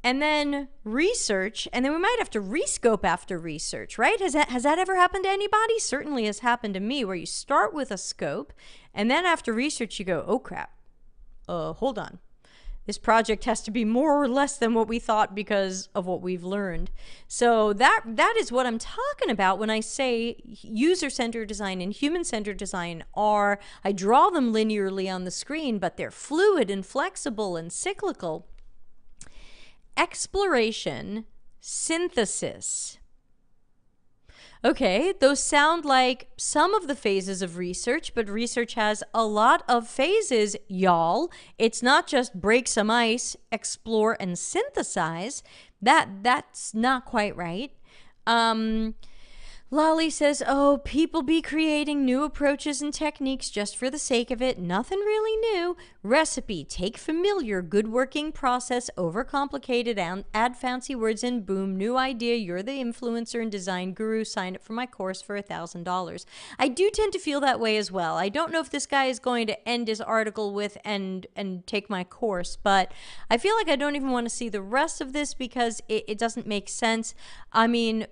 and then research, and then we might have to rescope after research, right? Has that ever happened to anybody? Certainly has happened to me, where you start with a scope, and then after research you go, oh crap, hold on. This project has to be more or less than what we thought because of what we've learned. So that is what I'm talking about when I say user-centered design and human-centered design are, I draw them linearly on the screen, but they're fluid and flexible and cyclical. Exploration, synthesis. Okay, those sound like some of the phases of research, but research has a lot of phases, y'all. It's not just break some ice, explore, and synthesize. That's not quite right. Lolly says, oh, people be creating new approaches and techniques just for the sake of it. Nothing really new. Recipe, take familiar, good working process, overcomplicated, add fancy words, and boom, new idea. You're the influencer and design guru. Sign up for my course for $1,000. I do tend to feel that way as well. I don't know if this guy is going to end his article with and take my course, but I feel like I don't even want to see the rest of this because it doesn't make sense. I mean,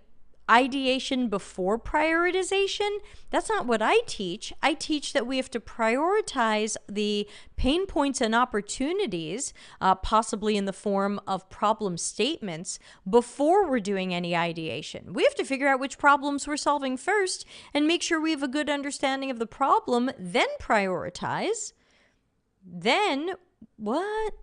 ideation before prioritization, that's not what I teach. I teach that we have to prioritize the pain points and opportunities, possibly in the form of problem statements, before we're doing any ideation. We have to figure out which problems we're solving first and make sure we have a good understanding of the problem, then prioritize. Then, what?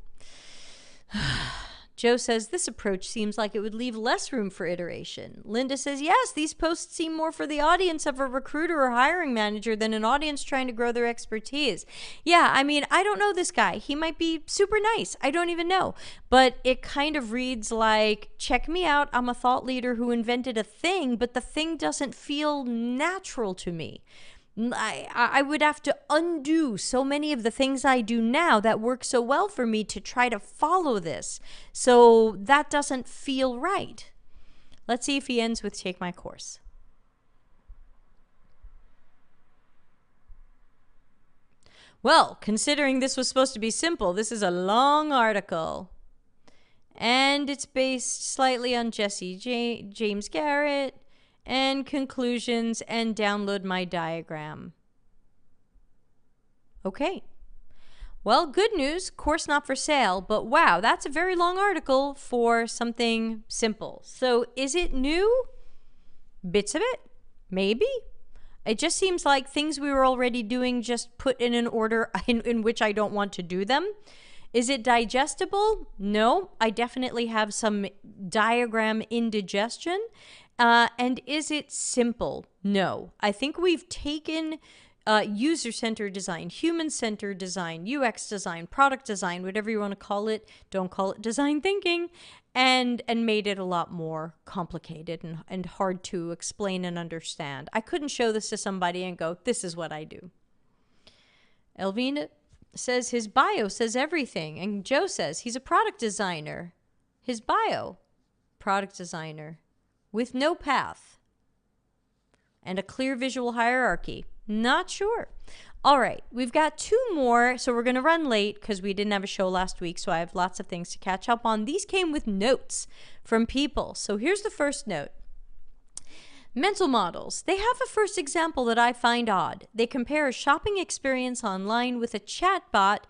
Joe says, this approach seems like it would leave less room for iteration. Linda says, yes, these posts seem more for the audience of a recruiter or hiring manager than an audience trying to grow their expertise. Yeah, I mean, I don't know this guy. He might be super nice. I don't even know. But it kind of reads like, check me out. I'm a thought leader who invented a thing, but the thing doesn't feel natural to me. I would have to undo so many of the things I do now that work so well for me to try to follow this. So that doesn't feel right. Let's see if he ends with take my course. Well, considering this was supposed to be simple, this is a long article. And it's based slightly on James Garrett, and conclusions, and download my diagram. Okay. Well, good news, course not for sale, but wow, that's a very long article for something simple. So is it new? Bits of it? Maybe. It just seems like things we were already doing, just put in an order in which I don't want to do them. Is it digestible? No, I definitely have some diagram indigestion. And is it simple? No. I think we've taken user-centered design, human-centered design, UX design, product design, whatever you want to call it. Don't call it design thinking. And made it a lot more complicated and hard to explain and understand. I couldn't show this to somebody and go, this is what I do. Elvina says his bio says everything. And Joe says he's a product designer. His bio, product designer. With no path and a clear visual hierarchy. Not sure. All right, we've got two more, so we're going to run late because we didn't have a show last week, so I have lots of things to catch up on. These came with notes from people. So here's the first note. Mental models. They have a first example that I find odd. They compare a shopping experience online with a chatbot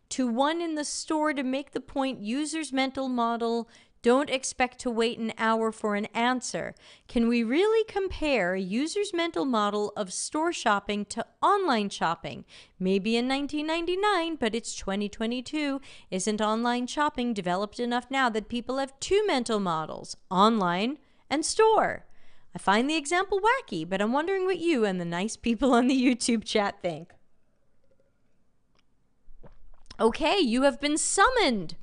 to one in the store to make the point users' mental model don't expect to wait an hour for an answer. Can we really compare a user's mental model of store shopping to online shopping? Maybe in 1999, but it's 2022. Isn't online shopping developed enough now that people have two mental models, online and store? I find the example wacky, but I'm wondering what you and the nice people on the YouTube chat think. Okay, you have been summoned.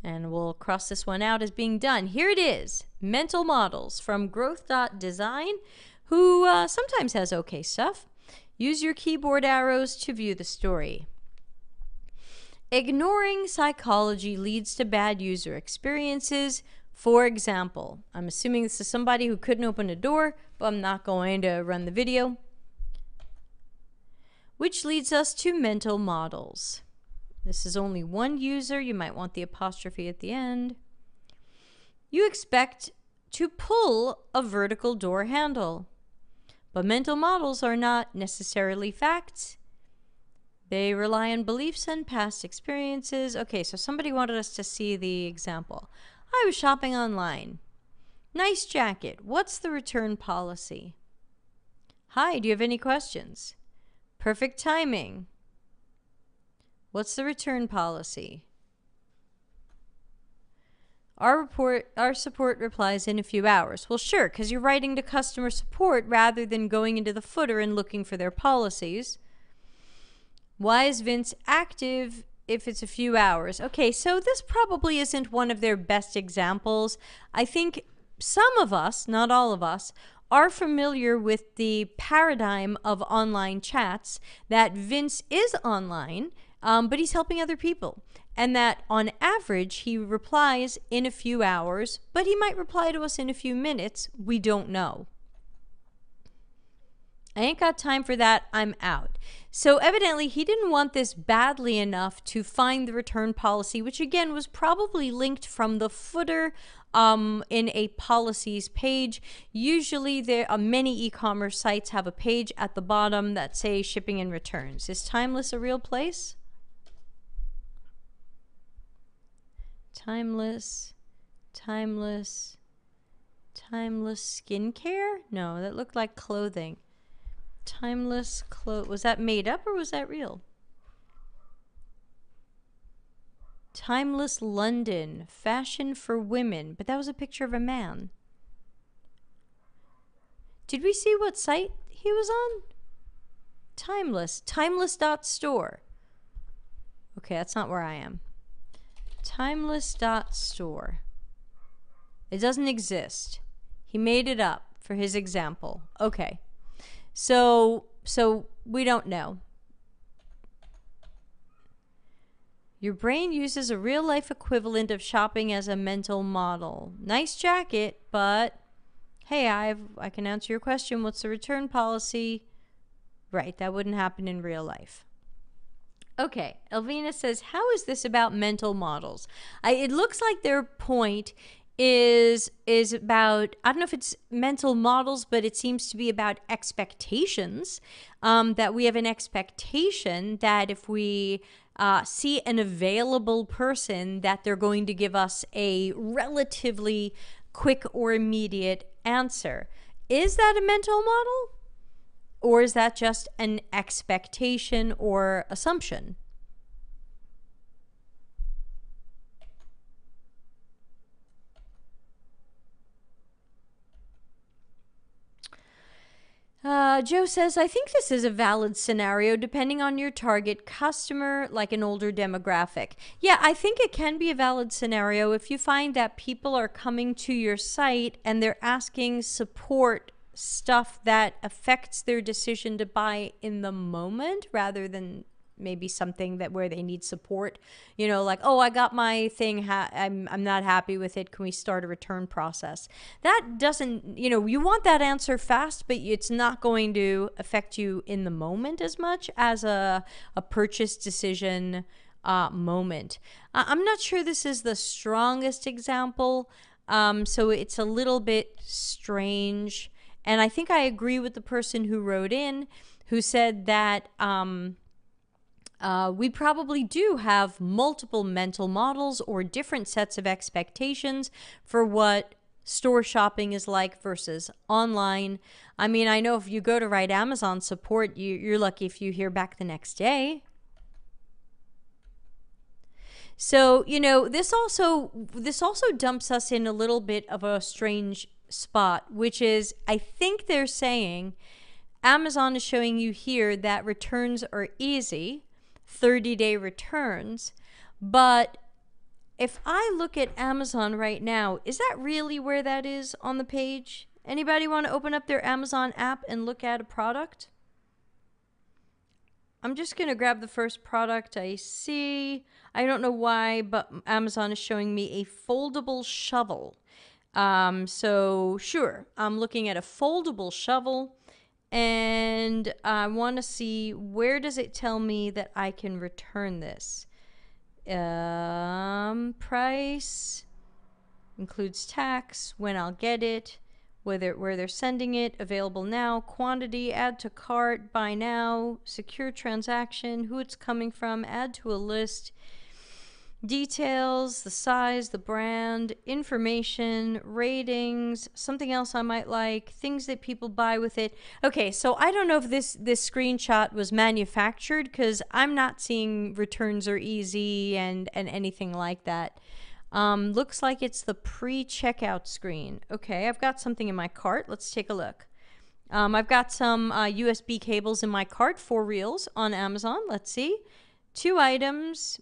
And we'll cross this one out as being done. Here it is. Mental models from growth.design, who sometimes has okay stuff. Use your keyboard arrows to view the story. Ignoring psychology leads to bad user experiences. For example, I'm assuming this is somebody who couldn't open a door, but I'm not going to run the video. Which leads us to mental models. This is only one user. You might want the apostrophe at the end. You expect to pull a vertical door handle. But mental models are not necessarily facts. They rely on beliefs and past experiences. Okay, so somebody wanted us to see the example. I was shopping online. Nice jacket. What's the return policy? Hi, do you have any questions? Perfect timing. What's the return policy? Our support replies in a few hours. Well, sure, because you're writing to customer support rather than going into the footer and looking for their policies. Why is Vince active if it's a few hours? Okay, so this probably isn't one of their best examples. I think some of us, not all of us, are familiar with the paradigm of online chats, that Vince is online, but he's helping other people. And that on average, he replies in a few hours, but he might reply to us in a few minutes. We don't know. I ain't got time for that. I'm out. So evidently, he didn't want this badly enough to find the return policy, which again was probably linked from the footer in a policies page. Usually, many e-commerce sites have a page at the bottom that say shipping and returns. Is Timeless a real place? Timeless skincare? No, that looked like clothing. Timeless was that made up or was that real? Timeless London, fashion for women. But that was a picture of a man. Did we see what site he was on? Timeless. Timeless.store. Okay, that's not where I am. Timeless.store. It doesn't exist. He made it up for his example. Okay. So we don't know. Your brain uses a real-life equivalent of shopping as a mental model. Nice jacket, but hey, I can answer your question. What's the return policy? Right, that wouldn't happen in real life. Okay, Elvina says, how is this about mental models? It looks like their point is about, I don't know if it's mental models, but it seems to be about expectations, that we have an expectation that if we see an available person, that they're going to give us a relatively quick or immediate answer. Is that a mental model? Or is that just an expectation or assumption? Joe says, I think this is a valid scenario depending on your target customer, like an older demographic. Yeah, I think it can be a valid scenario if you find that people are coming to your site and they're asking support stuff that affects their decision to buy in the moment rather than maybe something that where they need support, you know, like, oh, I got my thing, I'm not happy with it, can we start a return process? That doesn't, you know, you want that answer fast, but it's not going to affect you in the moment as much as a purchase decision moment. I'm not sure this is the strongest example, so it's a little bit strange. And I think I agree with the person who wrote in, who said that we probably do have multiple mental models or different sets of expectations for what store shopping is like versus online. I mean, I know if you go to write Amazon support, you're lucky if you hear back the next day. So, you know, this also dumps us in a little bit of a strange spot, which is, I think they're saying Amazon is showing you here that returns are easy, 30-day returns, but if I look at Amazon right now, is that really where that is on the page? Anybody want to open up their Amazon app and look at a product? I'm just going to grab the first product I see. I don't know why, but Amazon is showing me a foldable shovel. So sure, I'm looking at a foldable shovel, and I want to see, where does it tell me that I can return this? Price includes tax, when I'll get it, where they're sending it, available now, quantity, add to cart, buy now, secure transaction, who it's coming from, add to a list, details, the size, the brand, information, ratings, something else I might like, things that people buy with it. Okay, so I don't know if this screenshot was manufactured, because I'm not seeing returns are easy and anything like that. Looks like it's the pre-checkout screen. Okay, I've got something in my cart. Let's take a look. I've got some USB cables in my cart, 4 reels on Amazon. Let's see. 2 items.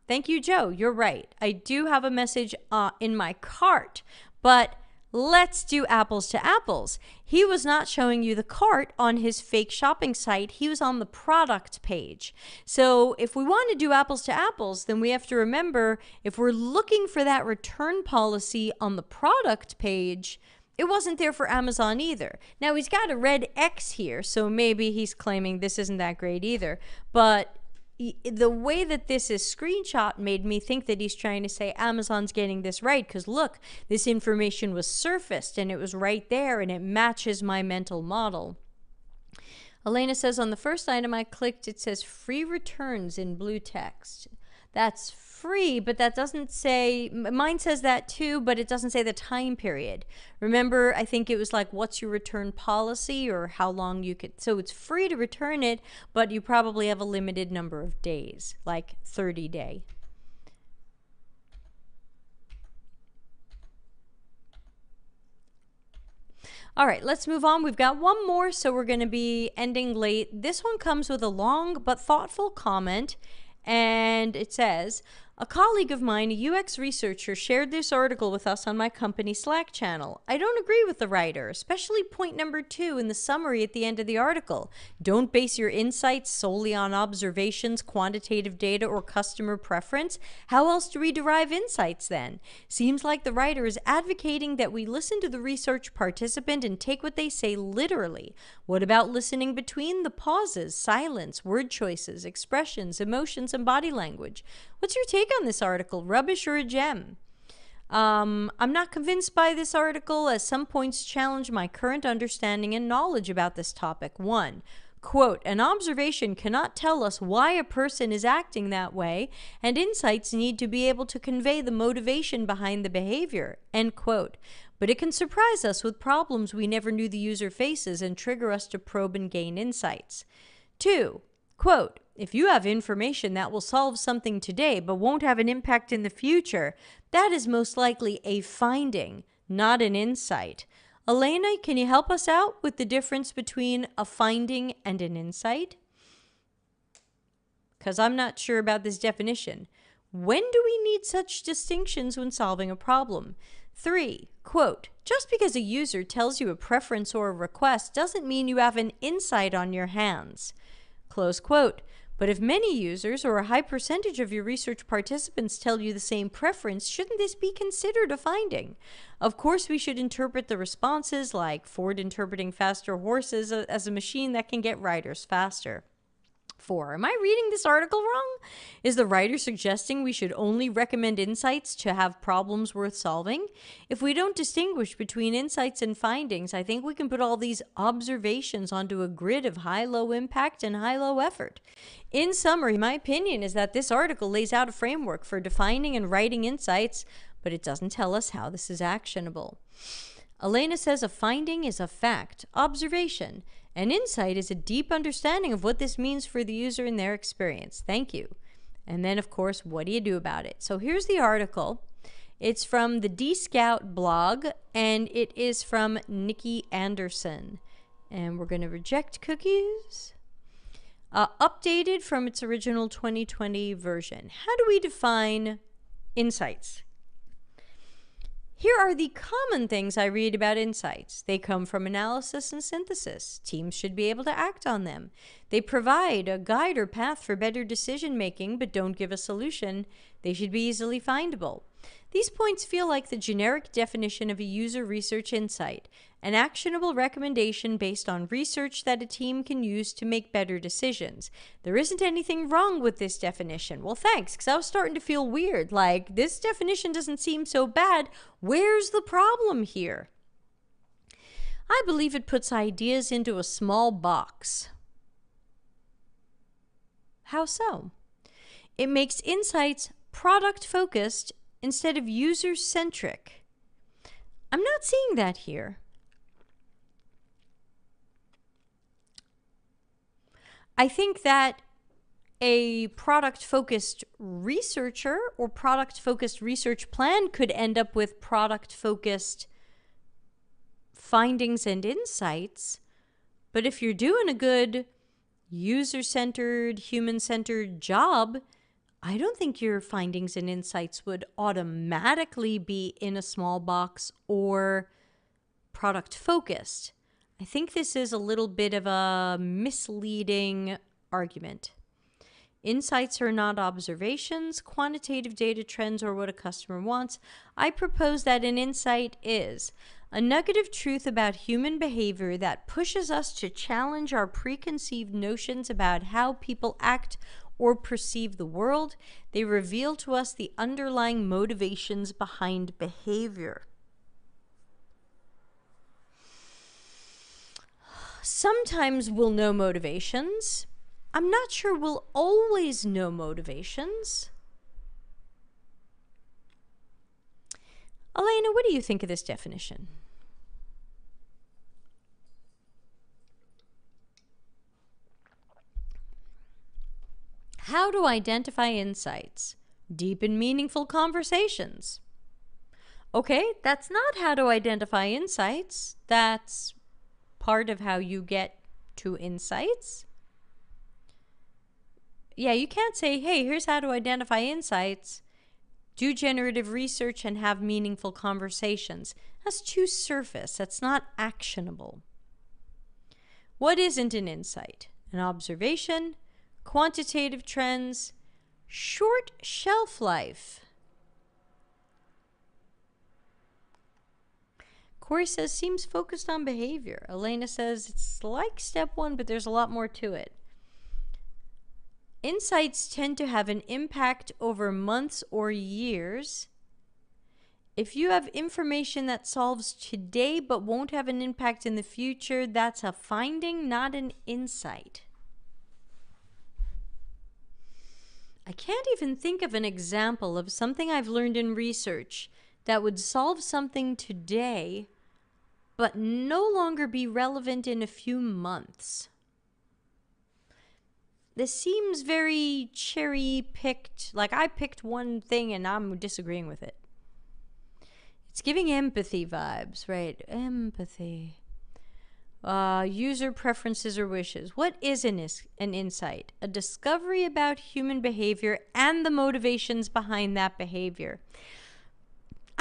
Thank you, Joe. You're right. I do have a message in my cart, but let's do apples to apples. He was not showing you the cart on his fake shopping site. He was on the product page. So if we want to do apples to apples, then we have to remember, if we're looking for that return policy on the product page, it wasn't there for Amazon either. Now, he's got a red X here, so maybe he's claiming this isn't that great either. But the way that this is screenshot made me think that he's trying to say Amazon's getting this right, because look, this information was surfaced and it was right there and it matches my mental model. Elena says, on the first item I clicked, it says free returns in blue text. That's free, but that doesn't say, mine says that too, but it doesn't say the time period. Remember, I think it was like, what's your return policy, or how long you could, so it's free to return it, but you probably have a limited number of days, like 30 day. All right, let's move on. We've got one more, so we're going to be ending late. This one comes with a long but thoughtful comment, and it says, a colleague of mine, a UX researcher, shared this article with us on my company Slack channel. I don't agree with the writer, especially point number 2 in the summary at the end of the article. Don't base your insights solely on observations, quantitative data, or customer preference. How else do we derive insights then? Seems like the writer is advocating that we listen to the research participant and take what they say literally. What about listening between the pauses, silence, word choices, expressions, emotions, and body language? What's your take on this article? Rubbish or a gem? I'm not convinced by this article, as some points challenge my current understanding and knowledge about this topic. 1. Quote, an observation cannot tell us why a person is acting that way, and insights need to be able to convey the motivation behind the behavior. End quote. But it can surprise us with problems we never knew the user faces and trigger us to probe and gain insights. 2. Quote, if you have information that will solve something today but won't have an impact in the future, that is most likely a finding, not an insight. Elena, can you help us out with the difference between a finding and an insight? Because I'm not sure about this definition. When do we need such distinctions when solving a problem? 3. Quote, just because a user tells you a preference or a request doesn't mean you have an insight on your hands. Close quote. But if many users or a high percentage of your research participants tell you the same preference, shouldn't this be considered a finding? Of course, we should interpret the responses like Ford interpreting faster horses as a machine that can get riders faster. 4. Am I reading this article wrong? Is the writer suggesting we should only recommend insights to have problems worth solving? If we don't distinguish between insights and findings, I think we can put all these observations onto a grid of high-low impact and high-low effort. In summary, my opinion is that this article lays out a framework for defining and writing insights, but it doesn't tell us how this is actionable. Elena says a finding is a fact, observation. An insight is a deep understanding of what this means for the user in their experience. Thank you. And then, of course, what do you do about it? So here's the article. It's from the D-Scout blog, and it is from Nikki Anderson. And we're going to reject cookies. Updated from its original 2020 version. How do we define insights? Here are the common things I read about insights. They come from analysis and synthesis. Teams should be able to act on them. They provide a guide or path for better decision making, but don't give a solution. They should be easily findable. These points feel like the generic definition of a user research insight, an actionable recommendation based on research that a team can use to make better decisions. There isn't anything wrong with this definition. Well, thanks, because I was starting to feel weird. Like, this definition doesn't seem so bad. Where's the problem here? I believe it puts ideas into a small box. How so? It makes insights product-focused instead of user-centric. I'm not seeing that here. I think that a product-focused researcher or product-focused research plan could end up with product-focused findings and insights. But if you're doing a good user-centered, human-centered job, I don't think your findings and insights would automatically be in a small box or product-focused. I think this is a little bit of a misleading argument. Insights are not observations, quantitative data, trends, or what a customer wants. I propose that an insight is a nugget of truth about human behavior that pushes us to challenge our preconceived notions about how people act or perceive the world. They reveal to us the underlying motivations behind behavior. Sometimes we'll know motivations. I'm not sure we'll always know motivations. Elena, what do you think of this definition? How to identify insights. Deep and meaningful conversations. Okay, that's not how to identify insights. That's part of how you get to insights. Yeah, you can't say, hey, here's how to identify insights. Do generative research and have meaningful conversations. That's too surface. That's not actionable. What isn't an insight? An observation, quantitative trends, short shelf life. Corey says, seems focused on behavior. Elena says, it's like step one, but there's a lot more to it. Insights tend to have an impact over months or years. If you have information that solves today but won't have an impact in the future, that's a finding, not an insight. I can't even think of an example of something I've learned in research that would solve something today but no longer be relevant in a few months. This seems very cherry-picked, like I picked one thing and I'm disagreeing with it. It's giving empathy vibes, right? Empathy. User preferences or wishes. What is an insight? A discovery about human behavior and the motivations behind that behavior.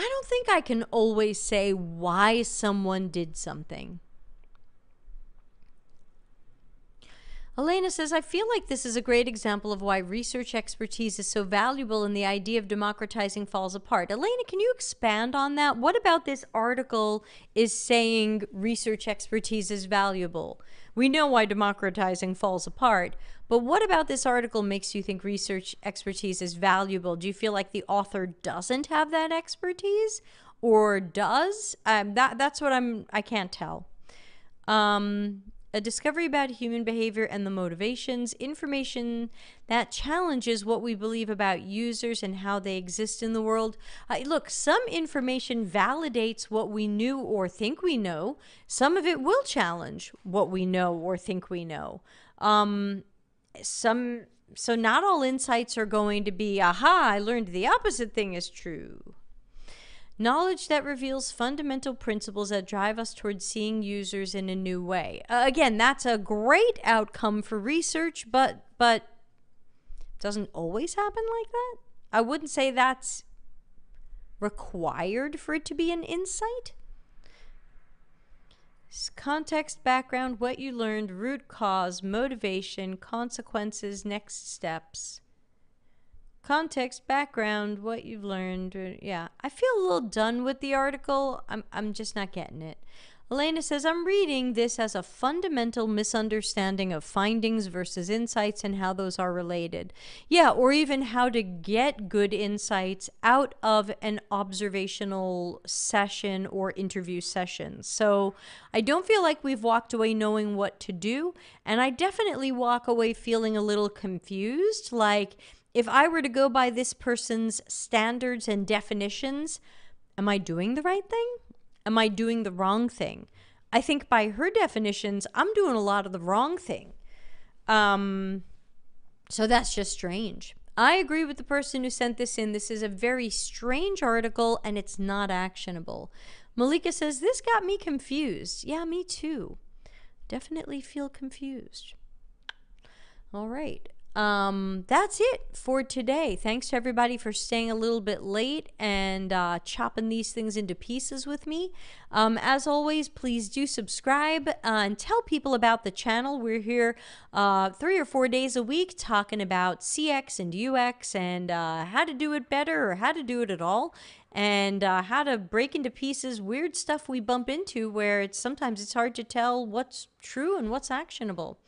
I don't think I can always say why someone did something. Elena says, I feel like this is a great example of why research expertise is so valuable and the idea of democratizing falls apart. Elena, can you expand on that? What about this article is saying research expertise is valuable? We know why democratizing falls apart, but what about this article makes you think research expertise is valuable? Do you feel like the author doesn't have that expertise or does? That's what I can't tell. A discovery about human behavior and the motivations, information that challenges what we believe about users and how they exist in the world. Look, some information validates what we knew or think we know. Some of it will challenge what we know or think we know. So not all insights are going to be, aha, I learned the opposite thing is true. Knowledge that reveals fundamental principles that drive us towards seeing users in a new way. Again, that's a great outcome for research, but doesn't always happen like that. I wouldn't say that's required for it to be an insight. Context, background, what you learned, root cause, motivation, consequences, next steps. Context, background, what you've learned. Yeah, I feel a little done with the article. I'm just not getting it. Elena says, I'm reading this as a fundamental misunderstanding of findings versus insights and how those are related. Yeah, or even how to get good insights out of an observational session or interview session. So I don't feel like we've walked away knowing what to do, and I definitely walk away feeling a little confused, like, if I were to go by this person's standards and definitions, am I doing the right thing? Am I doing the wrong thing? I think by her definitions, I'm doing a lot of the wrong thing. So that's just strange. I agree with the person who sent this in. This is a very strange article and it's not actionable. Malika says, this got me confused. Yeah, me too. Definitely feel confused. All right. That's it for today. Thanks to everybody for staying a little bit late and chopping these things into pieces with me. As always, please do subscribe and tell people about the channel. We're here 3 or 4 days a week talking about CX and UX and how to do it better or how to do it at all, and how to break into pieces weird stuff we bump into where sometimes it's hard to tell what's true and what's actionable.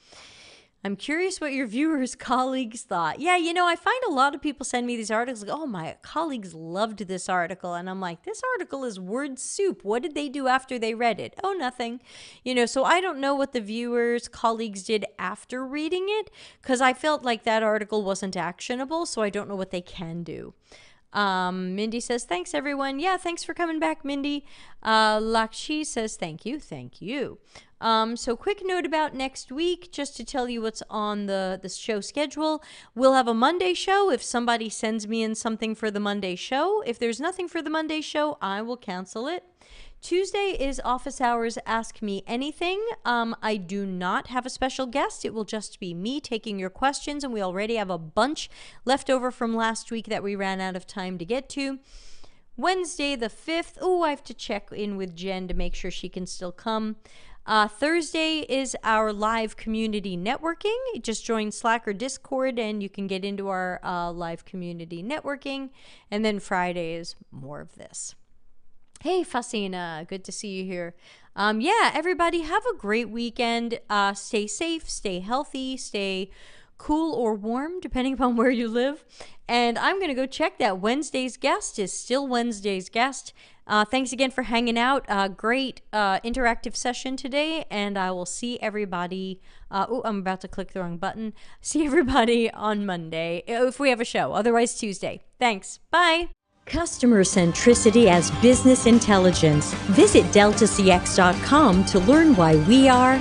I'm curious what your viewers' colleagues thought. Yeah, you know, I find a lot of people send me these articles like, oh, my colleagues loved this article. And I'm like, this article is word soup. What did they do after they read it? Oh, nothing. You know, so I don't know what the viewers' colleagues did after reading it because I felt like that article wasn't actionable, so I don't know what they can do. Mindy says, thanks, everyone. Yeah, thanks for coming back, Mindy. Lakshi says, thank you. Thank you. So quick note about next week, just to tell you what's on the show schedule. We'll have a Monday show if somebody sends me in something for the Monday show. If there's nothing for the Monday show, I will cancel it. Tuesday is Office Hours Ask Me Anything. I do not have a special guest. It will just be me taking your questions, and we already have a bunch left over from last week that we ran out of time to get to. Wednesday the 5th. Oh, I have to check in with Jen to make sure she can still come. Thursday is our live community networking. Just join Slack or Discord and you can get into our live community networking. And then Friday is more of this. Hey, Fasina, good to see you here. Yeah, everybody, have a great weekend. Stay safe, stay healthy, stay cool or warm, depending upon where you live. And I'm going to go check that Wednesday's guest is still Wednesday's guest. Thanks again for hanging out. Great interactive session today, and I will see everybody. I'm about to click the wrong button. See everybody on Monday, if we have a show. Otherwise, Tuesday. Thanks. Bye. Customer centricity as business intelligence. Visit deltacx.com to learn why we are